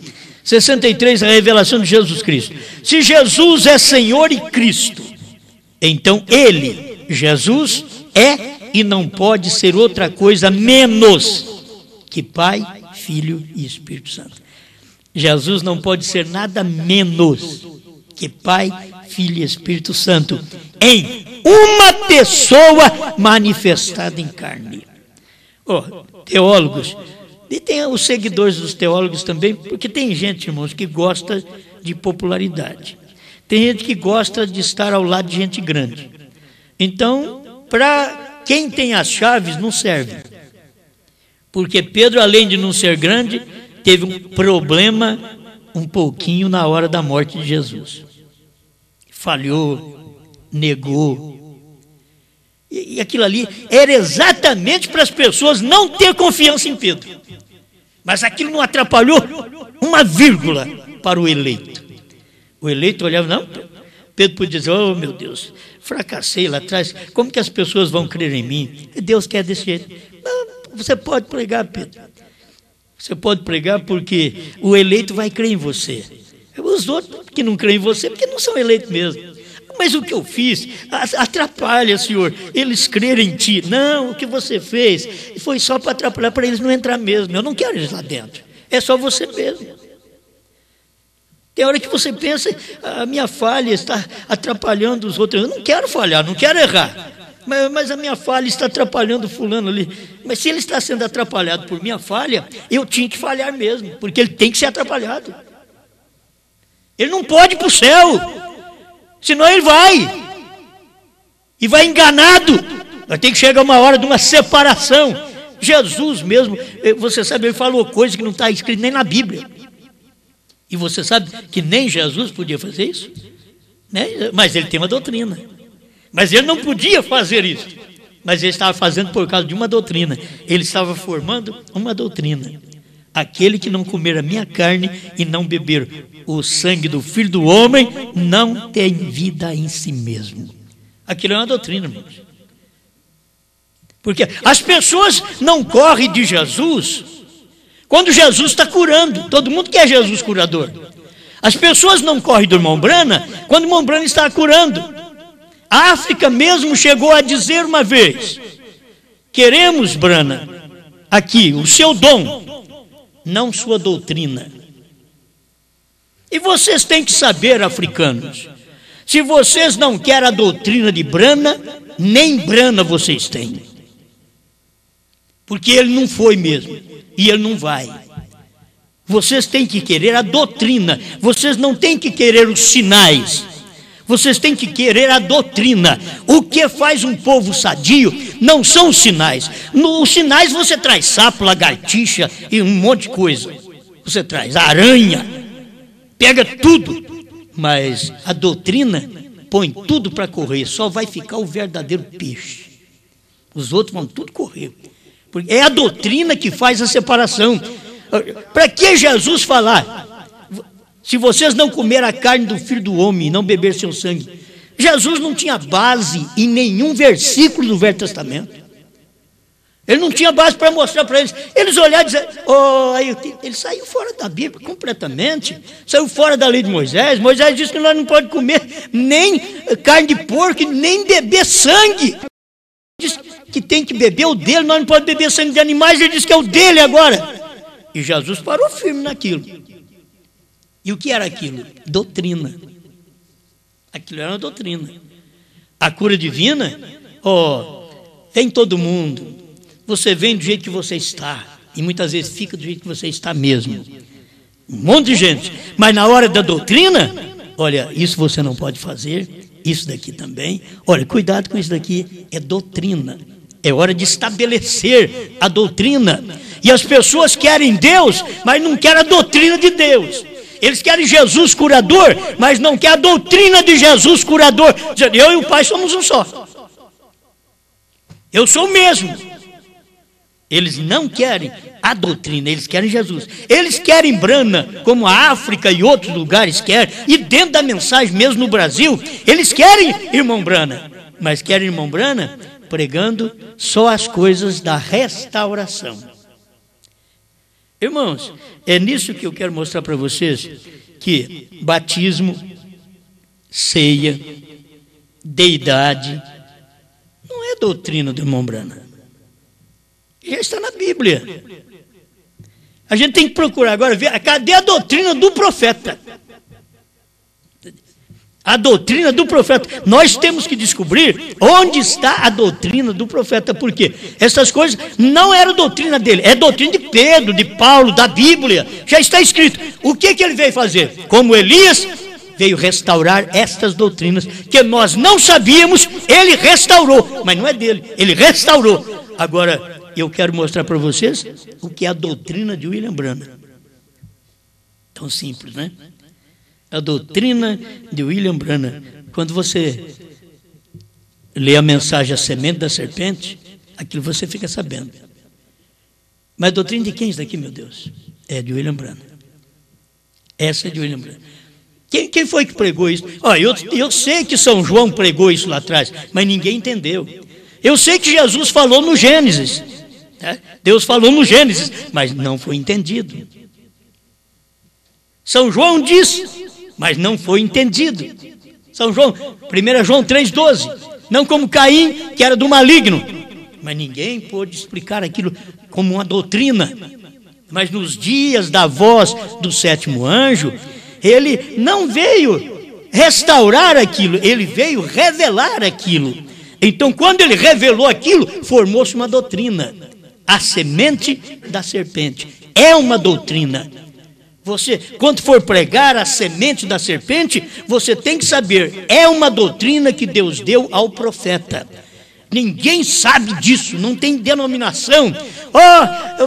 63, a revelação de Jesus Cristo. Se Jesus é Senhor e Cristo, então Ele, Jesus, é e não pode ser outra coisa menos que Pai, Filho e Espírito Santo. Jesus não pode ser nada menos que Pai, Filho e Espírito Santo em uma pessoa manifestada em carne. teólogos, e tem os seguidores dos teólogos também, porque tem gente, irmãos, que gosta de popularidade. Tem gente que gosta de estar ao lado de gente grande. Então, para quem tem as chaves, não serve. Porque Pedro, além de não ser grande, teve um problema um pouquinho na hora da morte de Jesus. Falhou, negou. E aquilo ali era exatamente para as pessoas não ter confiança em Pedro. Mas aquilo não atrapalhou uma vírgula para o eleito. O eleito olhava, não, Pedro podia dizer, oh meu Deus, fracassei lá atrás, como que as pessoas vão crer em mim? Deus quer desse jeito. Não, você pode pregar, Pedro. Você pode pregar porque o eleito vai crer em você. Os outros que não creem em você, porque não são eleitos mesmo. Mas o que eu fiz atrapalha, Senhor, eles crerem em Ti. Não, o que você fez foi só para atrapalhar, para eles não entrar mesmo. Eu não quero eles lá dentro. É só você mesmo. Tem hora que você pensa, a minha falha está atrapalhando os outros. Eu não quero falhar, não quero errar. Mas a minha falha está atrapalhando fulano ali. Mas se ele está sendo atrapalhado por minha falha, eu tinha que falhar mesmo, porque ele tem que ser atrapalhado. Ele não pode ir para o céu. Senão ele vai. E vai enganado. Vai ter que chegar uma hora de uma separação. Jesus mesmo, você sabe, ele falou coisa que não está escrito nem na Bíblia. E você sabe que nem Jesus podia fazer isso? Né? Mas ele tem uma doutrina. Mas ele não podia fazer isso. Mas ele estava fazendo por causa de uma doutrina. Ele estava formando uma doutrina. Aquele que não comer a minha carne e não beber o sangue do Filho do Homem não tem vida em si mesmo. Aquilo é uma doutrina, irmãos. Porque as pessoas não correm de Jesus quando Jesus está curando. Todo mundo quer Jesus curador. As pessoas não correm do irmão Brana quando o irmão Brana está curando. A África mesmo chegou a dizer uma vez: queremos, Brana, aqui o seu dom, não sua doutrina. E vocês têm que saber, africanos, se vocês não querem a doutrina de Brana, nem Brana vocês têm. Porque ele não foi mesmo, e ele não vai. Vocês têm que querer a doutrina, vocês não têm que querer os sinais. Vocês têm que querer a doutrina. O que faz um povo sadio não são os sinais. Os sinais você traz sapo, lagartixa e um monte de coisa. Você traz aranha, pega tudo. Mas a doutrina põe tudo para correr. Só vai ficar o verdadeiro peixe. Os outros vão tudo correr. Porque é a doutrina que faz a separação. Para que Jesus falar? Se vocês não comerem a carne do Filho do Homem e não beber seu sangue. Jesus não tinha base em nenhum versículo do Velho Testamento. Ele não tinha base para mostrar para eles. Eles olharam e diziam, ele saiu fora da Bíblia completamente. Saiu fora da lei de Moisés. Moisés disse que nós não podemos comer nem carne de porco, nem beber sangue. Ele disse que tem que beber o dele, nós não podemos beber sangue de animais. Ele disse que é o dele agora. E Jesus parou firme naquilo. E o que era aquilo? Doutrina. Aquilo era uma doutrina. A cura divina, vem todo mundo. Você vem do jeito que você está. E muitas vezes fica do jeito que você está mesmo. Um monte de gente. Mas na hora da doutrina, olha, isso você não pode fazer. Isso daqui também. Olha, cuidado com isso daqui. É doutrina. É hora de estabelecer a doutrina. E as pessoas querem Deus, mas não querem a doutrina de Deus. Eles querem Jesus curador, mas não querem a doutrina de Jesus curador. Dizendo, eu e o Pai somos um só. Eu sou o mesmo. Eles não querem a doutrina, eles querem Jesus. Eles querem Brana, como a África e outros lugares querem. E dentro da mensagem, mesmo no Brasil, eles querem irmão Brana. Mas querem irmão Brana pregando só as coisas da restauração. Irmãos, é nisso que eu quero mostrar para vocês que batismo, ceia, deidade, não é doutrina do irmão Brana. Já está na Bíblia. A gente tem que procurar agora ver, cadê a doutrina do profeta? A doutrina do profeta. Nós temos que descobrir onde está a doutrina do profeta. Por quê? Essas coisas não eram doutrina dele, é doutrina de Pedro, de Paulo, da Bíblia. Já está escrito. O que ele veio fazer? Como Elias veio restaurar estas doutrinas que nós não sabíamos, ele restaurou. Mas não é dele, ele restaurou. Agora, eu quero mostrar para vocês o que é a doutrina de William Branham. Tão simples, né? A doutrina de William Branham. Quando você lê a mensagem A Semente da Serpente, aquilo você fica sabendo. Mas a doutrina de quem está aqui, meu Deus? É de William Branham. Essa é de William Branham. Quem foi que pregou isso? Eu sei que São João pregou isso lá atrás, mas ninguém entendeu. Eu sei que Jesus falou no Gênesis. Né? Deus falou no Gênesis, mas não foi entendido. São João disse, mas não foi entendido. São João, 1 João 3,12. Não como Caim, que era do maligno. Mas ninguém pôde explicar aquilo como uma doutrina. Mas nos dias da voz do sétimo anjo, ele não veio restaurar aquilo, ele veio revelar aquilo. Então, quando ele revelou aquilo, formou-se uma doutrina. A semente da serpente é uma doutrina. Você, quando for pregar a semente da serpente, você tem que saber, é uma doutrina que Deus deu ao profeta. Ninguém sabe disso, não tem denominação.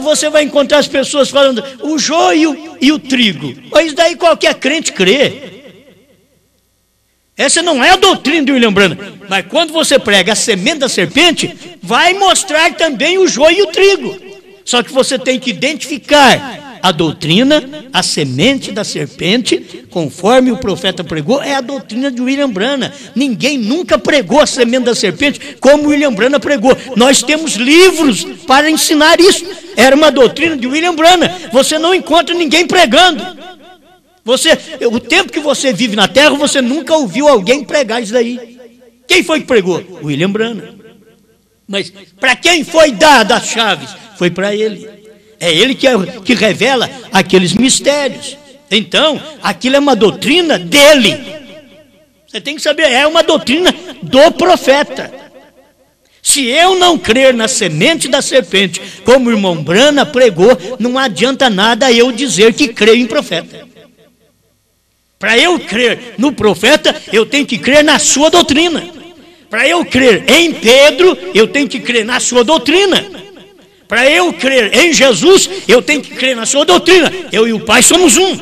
Você vai encontrar as pessoas falando o joio e o trigo. Isso daí qualquer crente crê. Essa não é a doutrina de William Branham. Mas quando você prega a semente da serpente, vai mostrar também o joio e o trigo. Só que você tem que identificar a doutrina, a semente da serpente, conforme o profeta pregou, é a doutrina de William Branham. Ninguém nunca pregou a semente da serpente como William Branham pregou. Nós temos livros para ensinar isso. Era uma doutrina de William Branham. Você não encontra ninguém pregando. O tempo que você vive na terra, você nunca ouviu alguém pregar isso daí. Quem foi que pregou? William Branham. Mas para quem foi dada as chaves? Foi para ele. É ele que revela aqueles mistérios. Então, aquilo é uma doutrina dele. Você tem que saber, é uma doutrina do profeta. Se eu não crer na semente da serpente, como o irmão Branham pregou, não adianta nada eu dizer que creio em profeta. Para eu crer no profeta, eu tenho que crer na sua doutrina. Para eu crer em Pedro, eu tenho que crer na sua doutrina. Para eu crer em Jesus, eu tenho que crer na sua doutrina. Eu e o Pai somos um.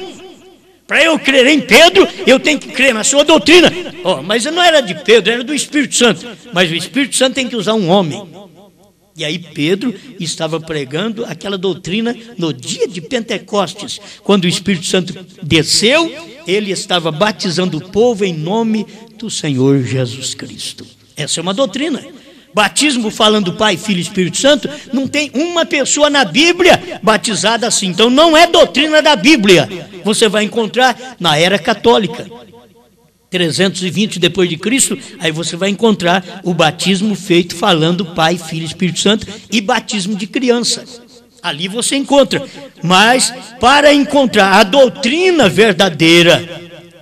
Para eu crer em Pedro, eu tenho que crer na sua doutrina. Mas não era de Pedro, era do Espírito Santo. Mas o Espírito Santo tem que usar um homem. E aí Pedro estava pregando aquela doutrina no dia de Pentecostes. Quando o Espírito Santo desceu, ele estava batizando o povo em nome do Senhor Jesus Cristo. Essa é uma doutrina. Batismo falando Pai, Filho e Espírito Santo, não tem uma pessoa na Bíblia batizada assim. Então não é doutrina da Bíblia. Você vai encontrar na era católica. 320 depois de Cristo, aí você vai encontrar o batismo feito falando Pai, Filho e Espírito Santo e batismo de criança. Ali você encontra. Mas para encontrar a doutrina verdadeira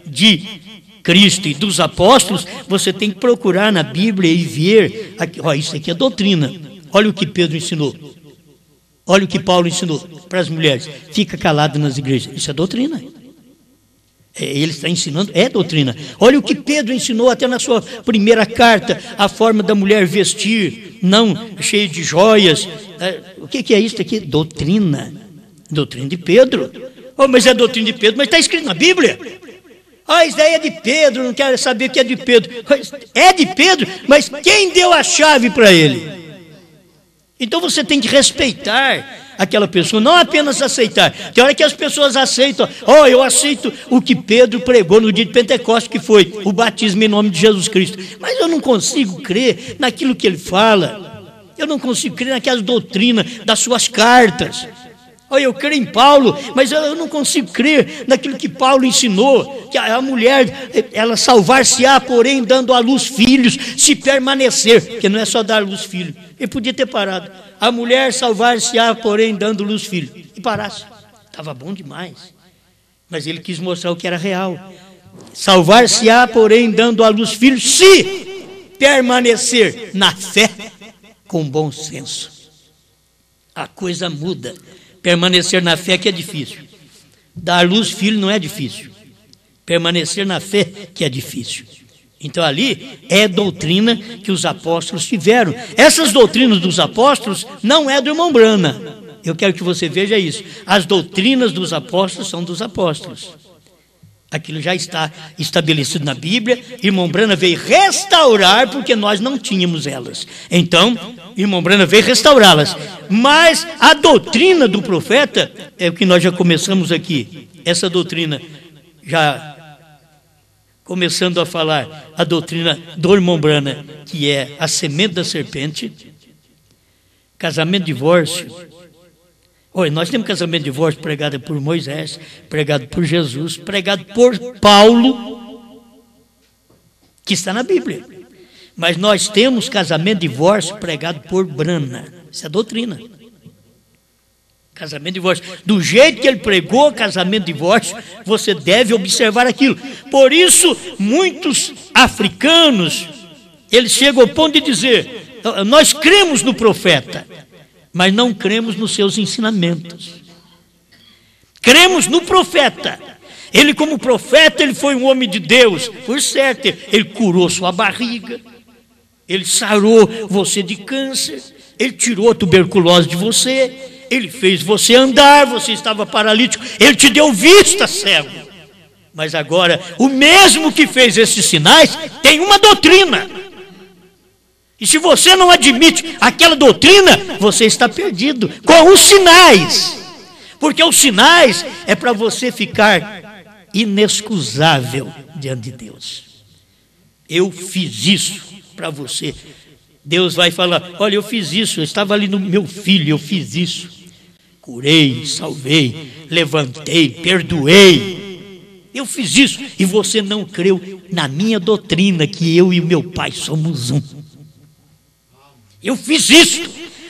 de Cristo e dos apóstolos, você tem que procurar na Bíblia e ver, isso aqui é doutrina. Olha o que Pedro ensinou. Olha o que Paulo ensinou para as mulheres. Fica calado nas igrejas. Isso é doutrina. Ele está ensinando, é doutrina. Olha o que Pedro ensinou até na sua primeira carta, a forma da mulher vestir, não cheia de joias. O que é isso aqui? Doutrina. Doutrina de Pedro. Mas é doutrina de Pedro, mas está escrito na Bíblia. Isso daí é de Pedro, não quero saber o que é de Pedro. É de Pedro, mas quem deu a chave para ele? Então você tem que respeitar aquela pessoa, não apenas aceitar. Tem hora que as pessoas aceitam, eu aceito o que Pedro pregou no dia de Pentecostes, que foi o batismo em nome de Jesus Cristo. Mas eu não consigo crer naquilo que ele fala. Eu não consigo crer naquelas doutrinas das suas cartas. Eu creio em Paulo, mas eu não consigo crer naquilo que Paulo ensinou, que a mulher, ela salvar-se-á, porém dando à luz filhos, se permanecer, porque não é só dar à luz filhos. Ele podia ter parado. A mulher salvar-se-á, porém dando à luz filhos. E parasse. Estava bom demais. Mas ele quis mostrar o que era real. Salvar-se-á, porém, dando à luz filhos, se permanecer na fé com bom senso. A coisa muda. Permanecer na fé que é difícil. Dar à luz filho não é difícil. Permanecer na fé que é difícil. Então ali é doutrina que os apóstolos tiveram. Essas doutrinas dos apóstolos não é do irmão Brana. Eu quero que você veja isso. As doutrinas dos apóstolos são dos apóstolos. Aquilo já está estabelecido na Bíblia. Irmão Brana veio restaurar porque nós não tínhamos elas. Então, irmão Brana veio restaurá-las. Mas a doutrina do profeta é o que nós já começamos aqui. Essa doutrina já começando a falar, a doutrina do irmão Brana, que é a semente da serpente, casamento, divórcio. Olha, nós temos casamento, divórcio pregado por Moisés, pregado por Jesus, pregado por Paulo, que está na Bíblia. Mas nós temos casamento, divórcio pregado por Brana. Isso é doutrina. Casamento, divórcio. Do jeito que ele pregou casamento, divórcio, você deve observar aquilo. Por isso, muitos africanos, eles chegam ao ponto de dizer, nós cremos no profeta, mas não cremos nos seus ensinamentos. Cremos no profeta. Ele, como profeta, ele foi um homem de Deus. Por certo, ele curou sua barriga, ele sarou você de câncer, ele tirou a tuberculose de você, ele fez você andar, você estava paralítico, ele te deu vista, cego. Mas agora, o mesmo que fez esses sinais, tem uma doutrina. E se você não admite aquela doutrina, você está perdido com os sinais. Porque os sinais é para você ficar inexcusável diante de Deus. Eu fiz isso para você. Deus vai falar, olha, eu fiz isso, eu estava ali no meu filho, eu fiz isso. Curei, salvei, levantei, perdoei. Eu fiz isso e você não creu na minha doutrina que eu e o meu pai somos um. Eu fiz isso.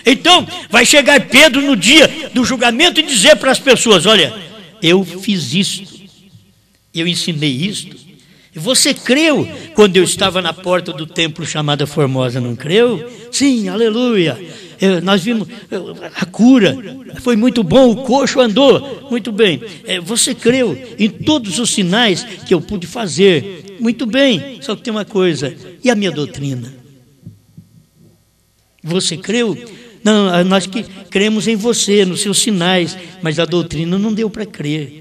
Então vai chegar Pedro no dia do julgamento e dizer para as pessoas, olha, eu fiz isto, eu ensinei isto. E você creu quando eu estava na porta do templo chamada Formosa, não creu? Sim, aleluia. Nós vimos a cura, foi muito bom, o coxo andou, muito bem. Você creu em todos os sinais que eu pude fazer, muito bem. Só que tem uma coisa, e a minha doutrina? Você creu? Não, nós que cremos em você, nos seus sinais, mas a doutrina não deu para crer.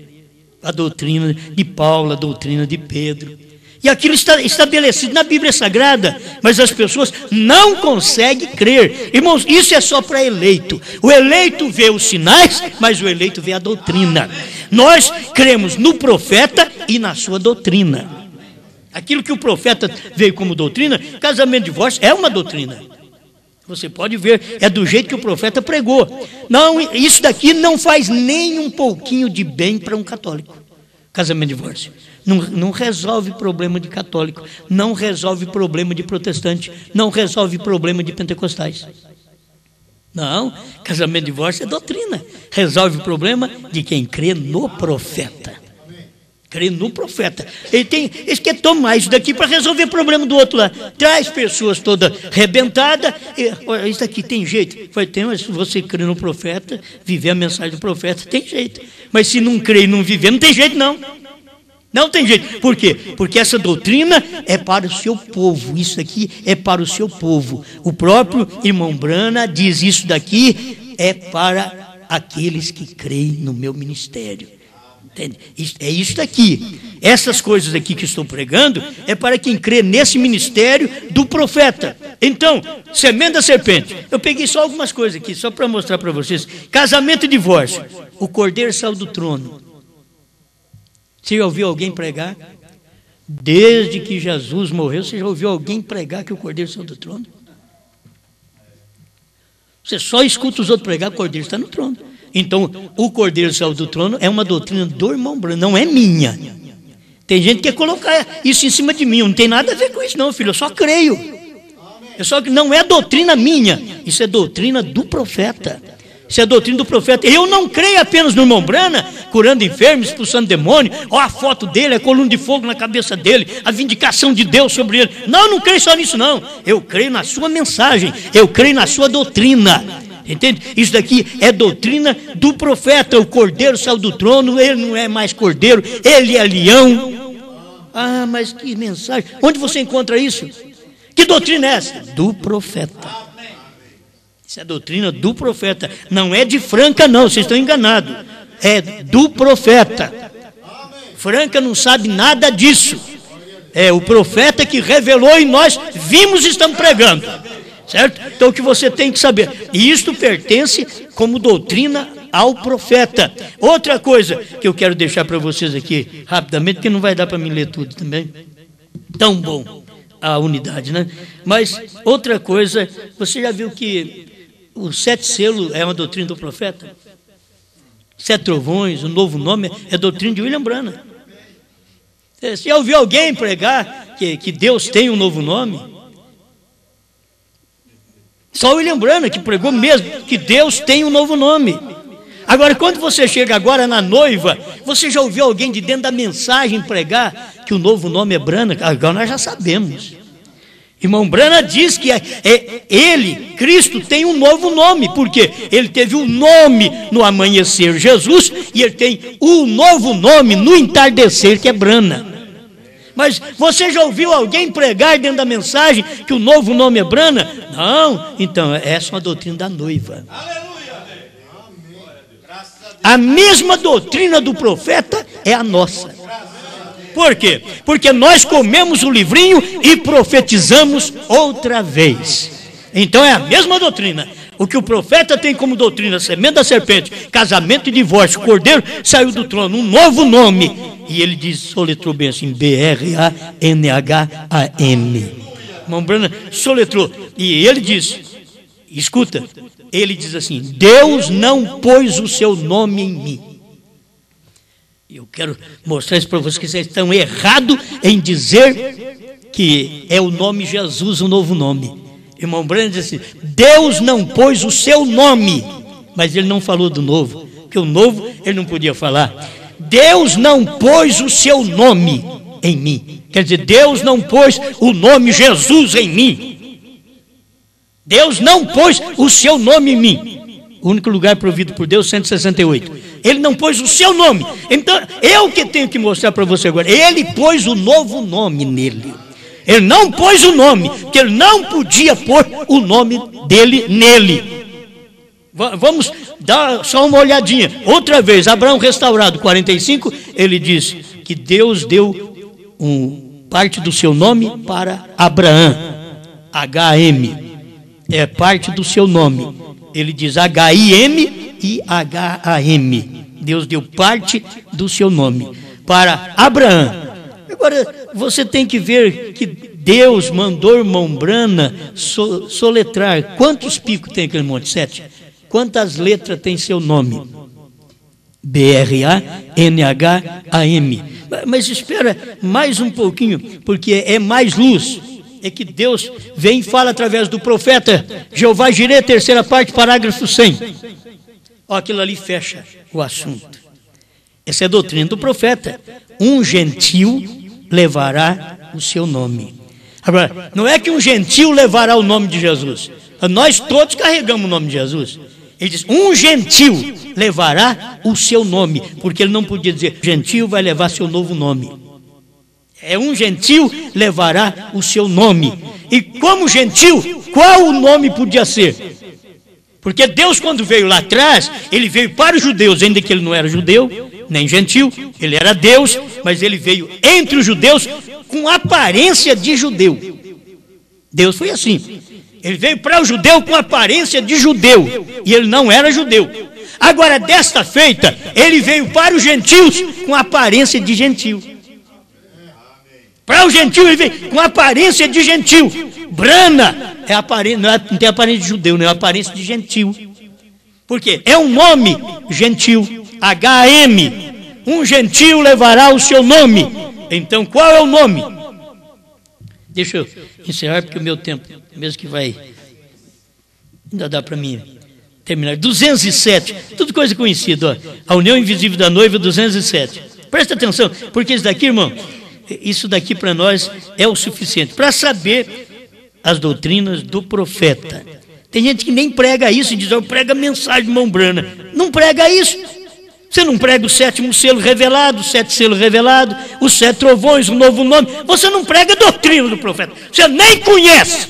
A doutrina de Paulo, a doutrina de Pedro. E aquilo está estabelecido na Bíblia Sagrada, mas as pessoas não conseguem crer. Irmãos, isso é só para eleito. O eleito vê os sinais, mas o eleito vê a doutrina. Nós cremos no profeta e na sua doutrina. Aquilo que o profeta veio como doutrina, casamento e divórcio é uma doutrina. Você pode ver, é do jeito que o profeta pregou. Não, isso daqui não faz nem um pouquinho de bem para um católico. Casamento e divórcio. Não resolve problema de católico, não resolve problema de protestante, não resolve problema de pentecostais. Não, casamento e divórcio é doutrina. Resolve o problema de quem crê no profeta. Crê no profeta. Eles querem tomar isso daqui para resolver o problema do outro lá. Traz pessoas todas arrebentadas. Isso daqui tem jeito. Mas se você crê no profeta, viver a mensagem do profeta, tem jeito. Mas se não crê e não viver, não tem jeito não. Não tem jeito. Por quê? Porque essa doutrina é para o seu povo. Isso aqui é para o seu povo. O próprio irmão Brana diz isso daqui é para aqueles que creem no meu ministério. Entende? É isso daqui. Essas coisas aqui que estou pregando é para quem crê nesse ministério do profeta. Então, semente da serpente. Eu peguei só algumas coisas aqui, só para mostrar para vocês. Casamento e divórcio. O cordeiro saiu do trono. Você já ouviu alguém pregar? Desde que Jesus morreu, você já ouviu alguém pregar que o cordeiro saiu do trono? Você só escuta os outros pregar que o cordeiro está no trono. Então, o cordeiro saiu do trono é uma doutrina do irmão Brana, não é minha. Tem gente que quer colocar isso em cima de mim. Não tem nada a ver com isso não, filho. Eu só creio. Não é doutrina minha. Isso é doutrina do profeta. Isso é a doutrina do profeta. Eu não creio apenas no irmão Brana, curando enfermos, expulsando demônio. Olha a foto dele, a coluna de fogo na cabeça dele, a vindicação de Deus sobre ele. Não, não creio só nisso não. Eu creio na sua mensagem, eu creio na sua doutrina. Entende? Isso daqui é doutrina do profeta. O cordeiro saiu do trono, ele não é mais cordeiro, ele é leão. Ah, mas que mensagem. Onde você encontra isso? Que doutrina é essa? Do profeta. Isso é a doutrina do profeta. Não é de Franca não, vocês estão enganados. É do profeta. Franca não sabe nada disso. É o profeta que revelou e nós vimos e estamos pregando. Certo? Então o que você tem que saber. E isto pertence como doutrina ao profeta. Outra coisa que eu quero deixar para vocês aqui rapidamente, porque não vai dar para me ler tudo também. Tão bom a unidade, né? Mas outra coisa, você já viu que os 7 selos é uma doutrina do profeta? 7 trovões, o novo nome é doutrina de William Branham. Você já ouviu alguém pregar que Deus tem um novo nome? Só o William Branham que pregou mesmo que Deus tem um novo nome. Agora, quando você chega agora na noiva, você já ouviu alguém de dentro da mensagem pregar que o novo nome é Branham? Agora nós já sabemos. Irmão Branham diz que ele, Cristo, tem um novo nome, porque ele teve um nome no amanhecer, Jesus, e ele tem um novo nome no entardecer, que é Branham. Mas você já ouviu alguém pregar dentro da mensagem que o novo nome é Branham? Não, então essa é uma doutrina da noiva. A mesma doutrina do profeta é a nossa. Por quê? Porque nós comemos o livrinho e profetizamos outra vez. Então é a mesma doutrina. O que o profeta tem como doutrina, semente da serpente, casamento e divórcio, o cordeiro saiu do trono, um novo nome. E ele diz, soletrou bem assim, Branham. Irmão Branham soletrou. E ele diz, escuta, ele diz assim, Deus não pôs o seu nome em mim. Eu quero mostrar isso para vocês, que vocês estão errados em dizer que é o nome Jesus, o novo nome. Irmão Branham diz assim, Deus não pôs o seu nome, mas ele não falou do novo, porque o novo ele não podia falar. Deus não pôs o seu nome em mim. Quer dizer, Deus não pôs o nome Jesus em mim. Deus não pôs o seu nome em mim. O único lugar provido por Deus, 168. Ele não pôs o seu nome. Então, eu que tenho que mostrar para você agora. Ele pôs o novo nome nele. Ele não pôs o nome, porque ele não podia pôr o nome dele nele. Vamos dar só uma olhadinha. Outra vez, Abraão restaurado, 45, ele diz que Deus deu parte do seu nome para Abraão. HM. É parte do seu nome. Ele diz HIM e HAM. Deus deu parte do seu nome para Abraão. Agora, você tem que ver que Deus mandou o irmão Branham soletrar. Quantos picos tem aquele monte? 7. Quantas letras tem seu nome? BRANHAM. Mas espera mais um pouquinho, porque é mais luz. É que Deus vem e fala através do profeta Jeová Jireh, terceira parte, parágrafo 100. Ó, aquilo ali fecha o assunto. Essa é a doutrina do profeta. Um gentil levará o seu nome. Agora, não é que um gentil levará o nome de Jesus. Nós todos carregamos o nome de Jesus. Ele diz, um gentil levará o seu nome, porque ele não podia dizer, gentil vai levar seu novo nome. É um gentil levará o seu nome. E como gentil, qual o nome podia ser? Porque Deus, quando veio lá atrás, ele veio para os judeus, ainda que ele não era judeu, nem gentil, ele era Deus, mas ele veio entre os judeus com aparência de judeu. Deus foi assim. Ele veio para o judeu com aparência de judeu, e ele não era judeu. Agora, desta feita, ele veio para os gentios com aparência de gentil. Para o gentil, ele veio com aparência de gentil. Branham é aparência, não tem aparência de judeu, não é aparência de gentil. Por quê? É um nome gentil. HM. Um gentil levará o seu nome. Então, qual é o nome? Deixa eu encerrar, porque o meu tempo, mesmo que vai, ainda dá para mim terminar. 207, tudo coisa conhecida, ó. A união invisível da noiva, 207. Presta atenção, porque isso daqui, irmão, isso daqui para nós é o suficiente para saber as doutrinas do profeta. Tem gente que nem prega isso e diz, eu prego a mensagem de Mombrana. Não prega isso. Você não prega o 7º selo revelado, o 7 selo revelado, os 7 trovões, o novo nome. Você não prega a doutrina do profeta. Você nem conhece.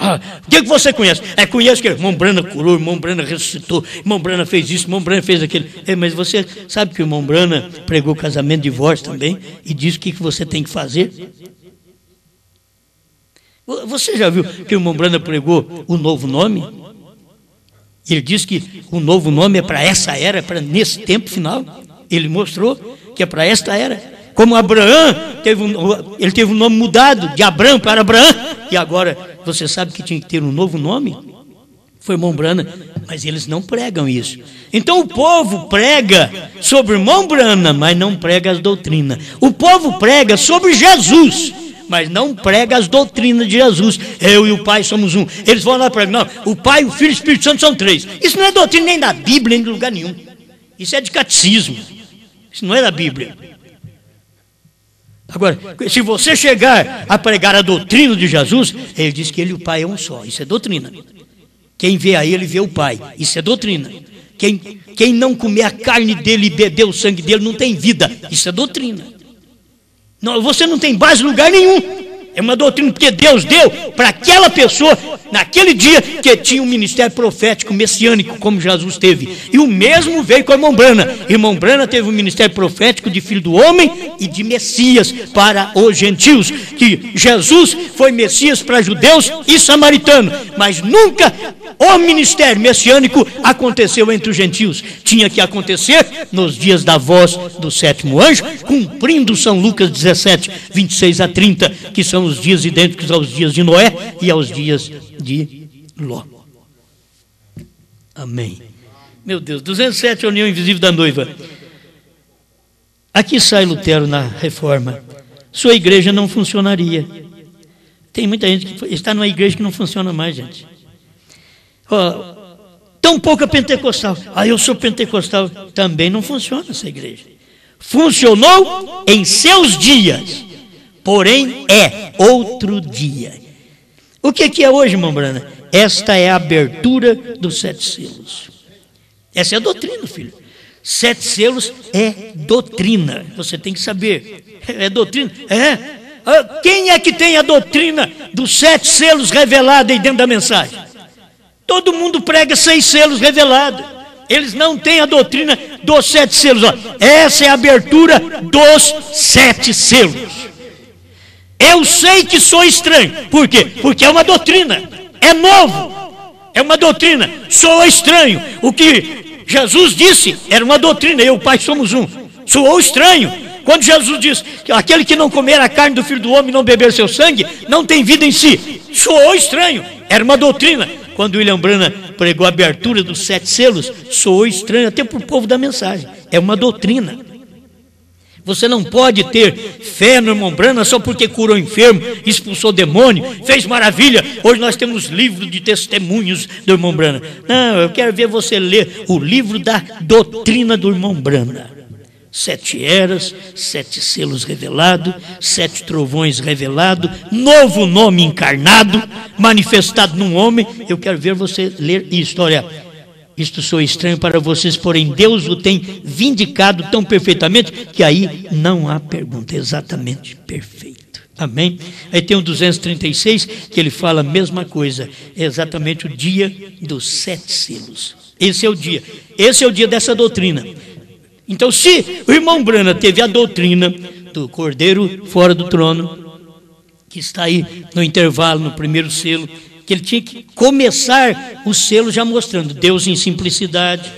O que você conhece? Conhece que Mombrana curou, Mombrana ressuscitou, Mombrana fez isso, Mombrana fez aquilo. Mas você sabe que o Mombrana pregou casamento e divórcio também e diz o que você tem que fazer? Você já viu que o Mombrana pregou o novo nome? Ele diz que o novo nome é para essa era, para nesse tempo final. Ele mostrou que é para esta era. Como Abraão, ele teve um nome mudado, de Abrão para Abraão, e agora você sabe que tinha que ter um novo nome? Foi Mombrana, mas eles não pregam isso. Então o povo prega sobre Mombrana, mas não prega as doutrinas. O povo prega sobre Jesus, mas não prega as doutrinas de Jesus. Eu e o Pai somos um. Eles vão lá para não, o Pai, o Filho e o Espírito Santo são 3. Isso não é doutrina nem da Bíblia, nem de lugar nenhum. Isso é de catecismo. Isso não é da Bíblia. Agora, se você chegar a pregar a doutrina de Jesus, ele diz que ele e o Pai é um só. Isso é doutrina. Quem vê a ele, vê o Pai. Isso é doutrina. Quem não comer a carne dele e beber o sangue dele não tem vida. Isso é doutrina. Não, você não tem base em lugar nenhum. É uma doutrina porque Deus deu para aquela pessoa, naquele dia, que tinha um ministério profético, messiânico, como Jesus teve. E o mesmo veio com a Mombrana. E Mombrana teve um ministério profético de filho do homem e de Messias para os gentios. Que Jesus foi Messias para judeus e samaritanos, mas nunca o ministério messiânico aconteceu entre os gentios. Tinha que acontecer nos dias da voz do 7º anjo, cumprindo São Lucas 17, 26 a 30, que são os dias idênticos aos dias de Noé e aos dias de Ló. Amém. Meu Deus, 207, a união invisível da noiva. Aqui sai Lutero na Reforma. Sua igreja não funcionaria. Tem muita gente que está numa igreja que não funciona mais, gente. Tão pouca pentecostal. Eu sou pentecostal. Também não funciona essa igreja. Funcionou em seus dias, porém é outro dia. O que é hoje, irmão Brana? Esta é a abertura dos 7 selos. Essa é a doutrina, filho. 7 selos é doutrina. Você tem que saber. É doutrina? Quem é que tem a doutrina dos 7 selos revelada aí dentro da mensagem? Todo mundo prega 6 selos revelados. Eles não têm a doutrina dos 7 selos. Essa é a abertura dos 7 selos. Eu sei que sou estranho. Por quê? Porque é uma doutrina. É novo. É uma doutrina. Sou estranho. O que Jesus disse era uma doutrina. Eu e o Pai somos um. Sou estranho. Quando Jesus diz que aquele que não comer a carne do Filho do Homem e não beber seu sangue, não tem vida em si. Sou estranho. Era uma doutrina. Quando William Branham pregou a abertura dos 7 selos, soou estranho até para o povo da mensagem. É uma doutrina. Você não pode ter fé no irmão Branham só porque curou enfermo, expulsou demônio, fez maravilha. Hoje nós temos livros de testemunhos do irmão Branham. Não, eu quero ver você ler o livro da doutrina do irmão Branham. 7 eras, 7 selos revelados, 7 trovões revelados, novo nome encarnado, manifestado num homem. Eu quero ver você ler isso. Olha, isto sou estranho para vocês, porém Deus o tem vindicado tão perfeitamente que aí não há pergunta, exatamente perfeito. Amém? Aí tem o 236 que ele fala a mesma coisa, é exatamente o dia dos 7 selos. Esse é o dia dessa doutrina. Então, se o irmão Branham teve a doutrina do Cordeiro fora do trono, que está aí no intervalo, no primeiro selo, que ele tinha que começar o selo já mostrando Deus em simplicidade.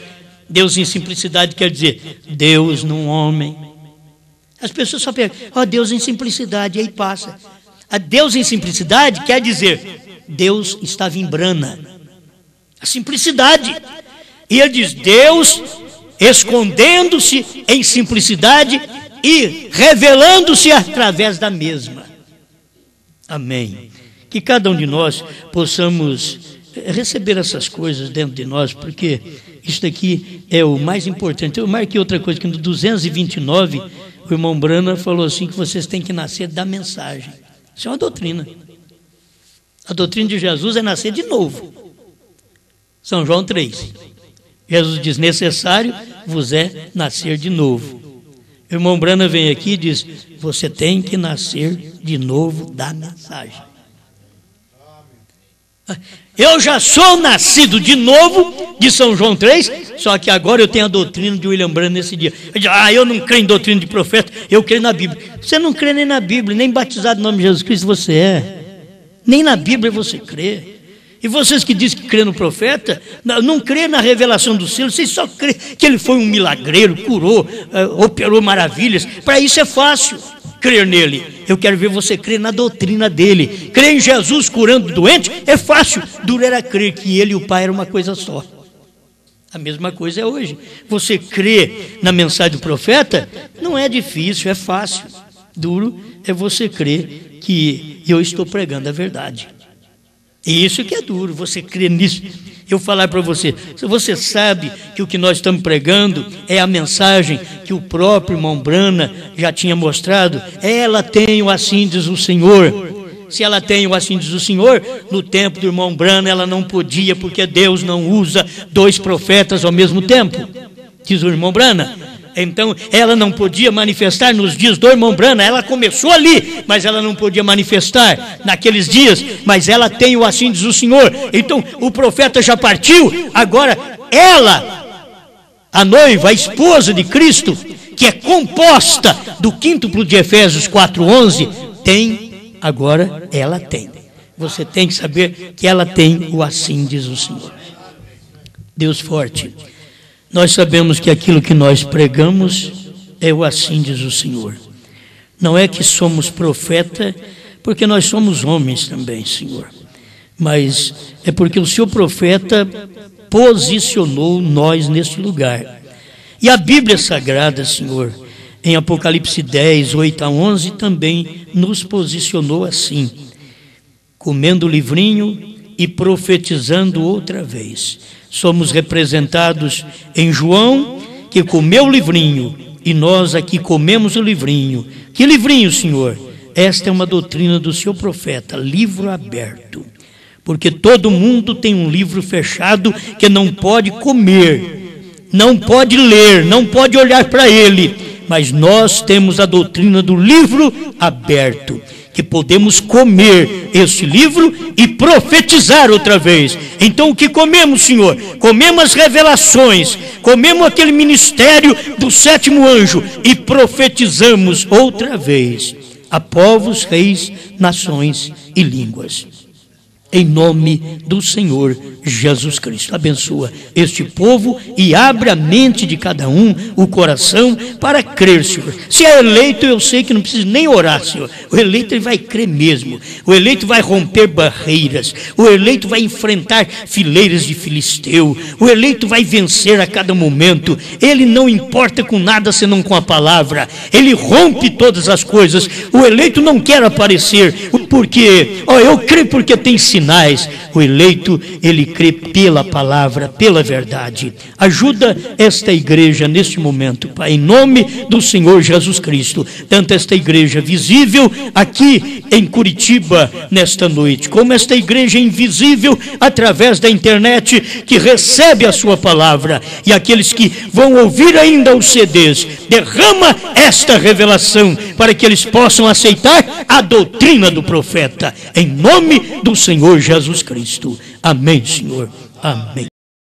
Deus em simplicidade quer dizer Deus num homem. As pessoas só perguntam, Deus em simplicidade, e aí passa. A Deus em simplicidade quer dizer Deus estava em Brana. A simplicidade. E ele diz, Deus escondendo-se em simplicidade e revelando-se através da mesma. Amém. Que cada um de nós possamos receber essas coisas dentro de nós, porque isso daqui é o mais importante. Eu marquei outra coisa, que no 229, o irmão Brana falou assim, que vocês têm que nascer da mensagem. Isso é uma doutrina. A doutrina de Jesus é nascer de novo. São João 3. Jesus diz, necessário vos é nascer de novo. O irmão Brana vem aqui e diz, você tem que nascer de novo da mensagem. Eu já sou nascido de novo de São João 3, só que agora eu tenho a doutrina de William Branham nesse dia. Eu não creio em doutrina de profeta, eu creio na Bíblia. Você não crê nem na Bíblia, nem batizado no nome de Jesus Cristo você é. Nem na Bíblia você crê. E vocês que dizem que crê no profeta, não crê na revelação do céu, vocês só crê que ele foi um milagreiro, curou, operou maravilhas. Para isso é fácil crer nele. Eu quero ver você crer na doutrina dele. Crer em Jesus curando doente é fácil. Duro era crer que ele e o Pai eram uma coisa só. A mesma coisa é hoje. Você crê na mensagem do profeta, não é difícil, é fácil. Duro é você crer que eu estou pregando a verdade. E isso que é duro, você crê nisso. Eu falar para você, se você sabe que o que nós estamos pregando é a mensagem que o próprio irmão Brana já tinha mostrado, ela tem o assim diz o Senhor. Se ela tem o assim diz o Senhor, no tempo do irmão Brana ela não podia, porque Deus não usa dois profetas ao mesmo tempo, diz o irmão Brana. Então ela não podia manifestar nos dias do irmão Brana, ela começou ali, mas ela não podia manifestar naqueles dias, mas ela tem o assim diz o Senhor. Então o profeta já partiu, agora ela, a noiva, a esposa de Cristo, que é composta do quíntuplo de Efésios 4:11, tem, agora ela tem. Você tem que saber que ela tem o assim diz o Senhor. Deus forte. Nós sabemos que aquilo que nós pregamos é o assim diz o Senhor. Não é que somos profeta, porque nós somos homens também, Senhor. Mas é porque o Senhor profeta posicionou nós neste lugar. E a Bíblia Sagrada, Senhor, em Apocalipse 10, 8-11, também nos posicionou assim, comendo o livrinho e profetizando outra vez. Somos representados em João, que comeu o livrinho, e nós aqui comemos o livrinho. Que livrinho, Senhor? Esta é uma doutrina do seu profeta, livro aberto. Porque todo mundo tem um livro fechado que não pode comer, não pode ler, não pode olhar para ele. Mas nós temos a doutrina do livro aberto, que podemos comer esse livro e profetizar outra vez. Então o que comemos, Senhor? Comemos as revelações, comemos aquele ministério do sétimo anjo e profetizamos outra vez a povos, reis, nações e línguas. Em nome do Senhor Jesus Cristo. Abençoa este povo e abre a mente de cada um, o coração, para crer, Senhor. Se é eleito, eu sei que não precisa nem orar, Senhor. O eleito ele vai crer mesmo. O eleito vai romper barreiras. O eleito vai enfrentar fileiras de filisteu. O eleito vai vencer a cada momento. Ele não importa com nada senão com a palavra. Ele rompe todas as coisas. O eleito não quer aparecer porque, eu creio porque tem sinais. O eleito, ele crê pela palavra, pela verdade. Ajuda esta igreja neste momento, Pai, em nome do Senhor Jesus Cristo. Tanto esta igreja visível aqui em Curitiba nesta noite, como esta igreja invisível através da internet que recebe a sua palavra, e aqueles que vão ouvir ainda os CDs. Derrama esta revelação para que eles possam aceitar a doutrina do profeta, em nome do Senhor Jesus Cristo. Amém, Senhor. Amém.